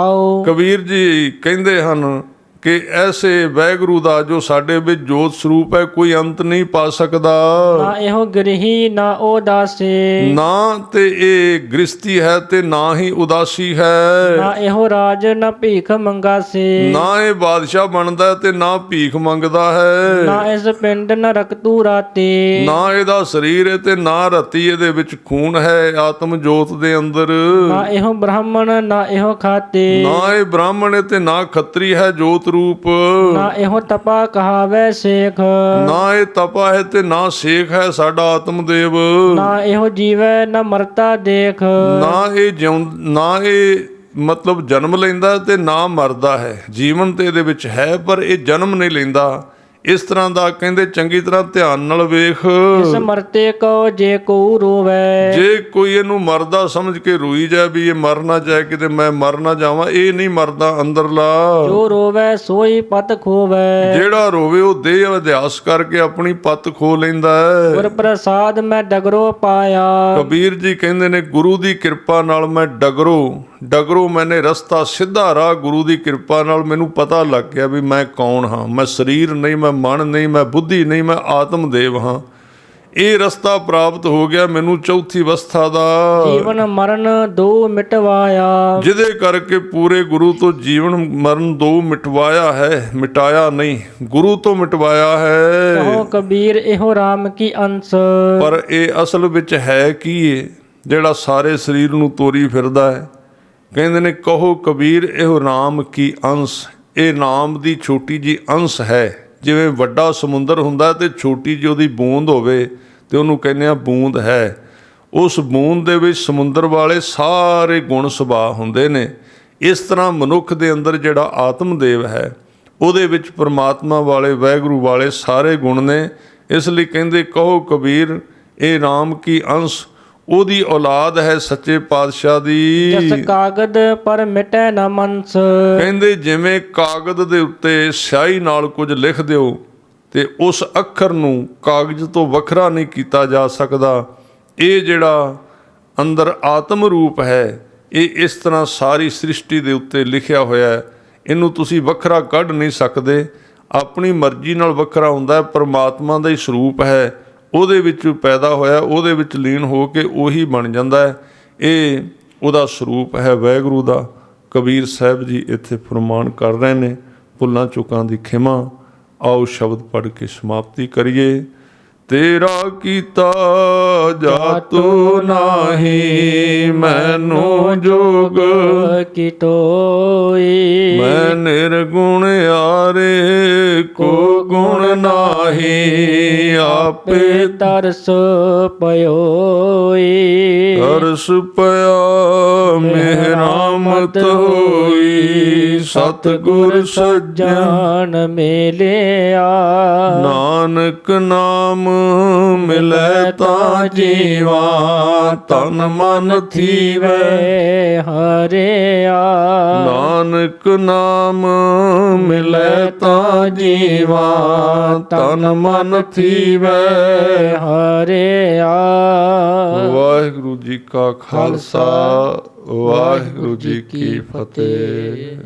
Speaker 1: ਕਬੀਰ ਜੀ ਕਹਿੰਦੇ ਹਨ ਕਿ ਐਸੇ ਵਾਹਿਗੁਰੂ ਦਾ ਜੋ ਸਾਡੇ ਵਿੱਚ ਜੋਤ ਸਰੂਪ ਹੈ, ਕੋਈ ਅੰਤ ਨਹੀਂ ਪਾ ਸਕਦਾ।
Speaker 2: ਨਾ ਇਹੋ ਗ੍ਰਹੀ ਨਾ ਉਦਾਸੇ।
Speaker 1: ਨਾ ਤੇ ਇਹ ਗ੍ਰਸਤੀ ਹੈ ਤੇ ਨਾ ਹੀ ਉਦਾਸੀ ਹੈ।
Speaker 2: ਨਾ ਇਹੋ ਰਾਜ ਨਾ ਭੀਖ ਮੰਗਾਸੇ।
Speaker 1: ਨਾ ਇਹ ਬਾਦਸ਼ਾਹ ਬਣਦਾ ਤੇ ਨਾ ਭੀਖ ਮੰਗਦਾ ਹੈ।
Speaker 2: ਨਾ ਇਸ ਪਿੰਡ ਨ ਰਕਤੂ ਰਾਤੇ।
Speaker 1: ਨਾ ਇਹਦਾ ਸਰੀਰ ਹੈ ਤੇ ਨਾ ਰਤੀ ਇਹਦੇ ਵਿੱਚ ਖੂਨ ਹੈ ਆਤਮ ਜੋਤ ਦੇ ਅੰਦਰ।
Speaker 2: ਨਾ ਇਹੋ ਬ੍ਰਾਹਮਣ ਨਾ ਇਹੋ ਖਾਤੇ।
Speaker 1: ਨਾ ਇਹ ਬ੍ਰਾਹਮਣ ਹੈ ਤੇ ਨਾ ਖੱਤਰੀ ਹੈ ਜੋਤ ਰੂਪ।
Speaker 2: ਨਾ ਇਹੋ ਤਪਾ ਕਹਾਵੇ ਸੇਖ।
Speaker 1: ਨਾ ਇਹ ਤਪਾ ਹੈ ਤੇ ਨਾ ਸੇਖ ਹੈ ਸਾਡਾ ਆਤਮਦੇਵ।
Speaker 2: ਨਾ ਇਹੋ ਜੀਵੈ ਨਾ ਮਰਤਾ ਦੇਖ।
Speaker 1: ਨਾ ਇਹ ਮਤਲਬ ਜਨਮ ਲੈਂਦਾ ਤੇ ਨਾ ਮਰਦਾ ਹੈ। ਜੀਵਨ ਤੇ ਇਹਦੇ ਵਿੱਚ ਹੈ ਪਰ ਇਹ ਜਨਮ ਨਹੀਂ ਲੈਂਦਾ। ਇਸ ਤਰ੍ਹਾਂ ਦਾ ਕਹਿੰਦੇ ਚੰਗੀ ਤਰ੍ਹਾਂ ਧਿਆਨ ਨਾਲ ਵੇਖ।
Speaker 2: ਇਸ ਮਰਤੇ ਕੋ ਜੇ ਕੋ ਰੋਵੇ।
Speaker 1: ਜੇ ਕੋਈ ਇਹਨੂੰ ਮਰਦਾ ਸਮਝ ਕੇ ਰੋਈ ਜਾਏ ਵੀ ਇਹ ਮਰ ਨਾ ਜਾਏ, ਕਿਤੇ ਮੈਂ ਮਰ ਨਾ ਜਾਵਾਂ, ਇਹ ਨਹੀਂ ਮਰਦਾ ਅੰਦਰਲਾ।
Speaker 2: ਜੋ ਰੋਵੇ ਸੋਈ ਪਤ ਖੋਵੇ।
Speaker 1: ਜਿਹੜਾ ਰੋਵੇ ਉਹ ਦੇਹ ਅਧਿਆਸ ਕਰਕੇ ਆਪਣੀ ਪੱਤ ਖੋ ਲੈਂਦਾ ਹੈ।
Speaker 2: ਗੁਰ ਪ੍ਰਸਾਦ ਮੈਂ ਡਗਰੋ ਪਾਇਆ।
Speaker 1: ਕਬੀਰ ਜੀ ਕਹਿੰਦੇ ਨੇ ਗੁਰੂ ਦੀ ਕਿਰਪਾ ਨਾਲ ਮੈਂ ਡਗਰੋ ਮੈਨੇ ਰਸਤਾ ਸਿੱਧਾ ਰਾਹ, ਗੁਰੂ ਦੀ ਕਿਰਪਾ ਨਾਲ ਮੈਨੂੰ ਪਤਾ ਲੱਗ ਗਿਆ ਵੀ ਮੈਂ ਕੌਣ ਹਾਂ। ਮੈਂ ਸਰੀਰ ਨਹੀਂ, ਮੈਂ ਮਨ ਨਹੀਂ, ਮੈਂ ਬੁੱਧੀ ਨਹੀਂ, ਮੈਂ ਆਤਮਦੇਵ ਹਾਂ। ਇਹ ਰਸਤਾ ਪ੍ਰਾਪਤ ਹੋ ਗਿਆ ਮੈਨੂੰ ਚੌਥੀ ਅਵਸਥਾ ਦਾ।
Speaker 2: ਜੀਵਨ ਮਰਨ ਦੋ ਮਿਟਵਾਇਆ।
Speaker 1: ਜਿਹਦੇ ਕਰਕੇ ਪੂਰੇ ਗੁਰੂ ਤੋਂ ਜੀਵਨ ਮਰਨ ਦੋ ਮਿਟਵਾਇਆ ਹੈ, ਮਿਟਾਇਆ ਨਹੀਂ, ਗੁਰੂ ਤੋਂ ਮਿਟਵਾਇਆ ਹੈ।
Speaker 2: ਕਹੋ ਕਬੀਰ ਇਹੋ ਰਾਮ ਕੀ ਅੰਸ਼।
Speaker 1: ਪਰ ਇਹ ਅਸਲ ਵਿੱਚ ਹੈ ਕੀ ਏ ਜਿਹੜਾ ਸਾਰੇ ਸਰੀਰ ਨੂੰ ਤੋਰੀ ਫਿਰਦਾ ਹੈ? ਕਹਿੰਦੇ ਨੇ ਕਹੋ ਕਬੀਰ ਇਹੋ ਰਾਮ ਕੀ ਅੰਸ਼। ਇਹ ਨਾਮ ਦੀ ਛੋਟੀ ਜੀ ਅੰਸ਼ ਹੈ। ਜਿਵੇਂ ਵੱਡਾ ਸਮੁੰਦਰ ਹੁੰਦਾ ਤੇ ਛੋਟੀ ਜਿਹੀ ਉਹਦੀ ਬੂੰਦ ਹੋਵੇ ਤੇ ਉਹਨੂੰ ਕਹਿੰਦੇ ਆ ਬੂੰਦ ਹੈ। ਉਸ ਬੂੰਦ ਦੇ ਵਿੱਚ ਸਮੁੰਦਰ ਵਾਲੇ ਸਾਰੇ ਗੁਣ ਸੁਭਾਅ ਹੁੰਦੇ ਨੇ। ਇਸ ਤਰ੍ਹਾਂ ਮਨੁੱਖ ਦੇ ਅੰਦਰ ਜਿਹੜਾ ਆਤਮਦੇਵ ਹੈ ਉਹਦੇ ਵਿੱਚ ਪਰਮਾਤਮਾ ਵਾਲੇ ਵਾਹਿਗੁਰੂ ਵਾਲੇ ਸਾਰੇ ਗੁਣ ਨੇ। ਇਸ ਲਈ ਕਹਿੰਦੇ ਕਹੋ ਕਬੀਰ ਇਹ ਰਾਮ ਕੀ ਅੰਸ਼। ਉਹਦੀ ਔਲਾਦ ਹੈ ਸੱਚੇ ਪਾਤਸ਼ਾਹ ਦੀ।
Speaker 2: ਜਸ ਕਾਗਦ ਪਰ ਮਿਟੈ ਨਾ ਮਨਸ।
Speaker 1: ਕਹਿੰਦੇ ਜਿਵੇਂ ਕਾਗਜ਼ ਦੇ ਉੱਤੇ ਸਿਆਹੀ ਨਾਲ ਕੁਝ ਲਿਖ ਦਿਓ ਤੇ ਉਸ ਅੱਖਰ ਨੂੰ ਕਾਗਜ਼ ਤੋਂ ਵੱਖਰਾ ਨਹੀਂ ਕੀਤਾ ਜਾ ਸਕਦਾ। ਇਹ ਜਿਹੜਾ ਅੰਦਰ ਆਤਮ ਰੂਪ ਹੈ ਇਹ ਇਸ ਤਰ੍ਹਾਂ ਸਾਰੀ ਸ੍ਰਿਸ਼ਟੀ ਦੇ ਉੱਤੇ ਲਿਖਿਆ ਹੋਇਆ ਹੈ। ਇਹਨੂੰ ਤੁਸੀਂ ਵੱਖਰਾ ਕੱਢ ਨਹੀਂ ਸਕਦੇ। ਆਪਣੀ ਮਰਜ਼ੀ ਨਾਲ ਵੱਖਰਾ ਹੁੰਦਾ ਹੈ। ਪਰਮਾਤਮਾ ਦਾ ਹੀ ਸਰੂਪ ਹੈ, ਉਹਦੇ ਵਿੱਚ ਪੈਦਾ ਹੋਇਆ, ਉਹਦੇ ਵਿੱਚ ਲੀਨ ਹੋ ਕੇ ਉਹੀ ਬਣ ਜਾਂਦਾ ਹੈ। ਇਹ ਉਹਦਾ ਸਰੂਪ ਹੈ ਵਾਹਿਗੁਰੂ ਦਾ। ਕਬੀਰ ਸਾਹਿਬ ਜੀ ਇੱਥੇ ਫਰਮਾਨ ਕਰ ਰਹੇ ਨੇ, ਭੁੱਲਾਂ ਚੁੱਕਾਂ ਦੀ ਖਿਮਾ। ਆਓ ਸ਼ਬਦ ਪੜ੍ਹ ਕੇ ਸਮਾਪਤੀ ਕਰੀਏ। ਤੇਰਾ ਕੀਤਾ ਜਾਤੋ ਨਾਹੀ ਮੈਨੂੰ ਜੋਗ
Speaker 2: ਕੀ ਤੋਈ।
Speaker 1: ਮੈਂ ਨਿਰਗੁਣ ਆਰੇ ਕੋ ਗੁਣ ਨਾਹੀ ਆਪੇ
Speaker 2: ਤਰਸ ਪਇਓਈ।
Speaker 1: ਤਰਸ ਪਿਆ ਮਿਹਰਾਮਤ ਹੋਈ। ਸਤਿਗੁਰ ਸੱਜਣ ਮਿਲਿਆ। ਨਾਨਕ ਨਾਮ ਮਿਲੈ ਤਾਂ ਜੀਵਾ। ਤਨ ਮਨ ਥੀਵੈ ਹਰਿਆ। ਨਾਨਕ ਨਾਮ ਮਿਲੈ ਤਾਂ ਜੀਵਾ। ਤਨ ਮਨ ਥੀਵੈ ਹਰਿਆ। ਵਾਹਿਗੁਰੂ ਵਾਹਿਗੁਰੂ ਜੀ ਕਾ ਖਾਲਸਾ ਵਾਹਿਗੁਰੂ ਜੀ ਕੀ ਫਤਿਹ।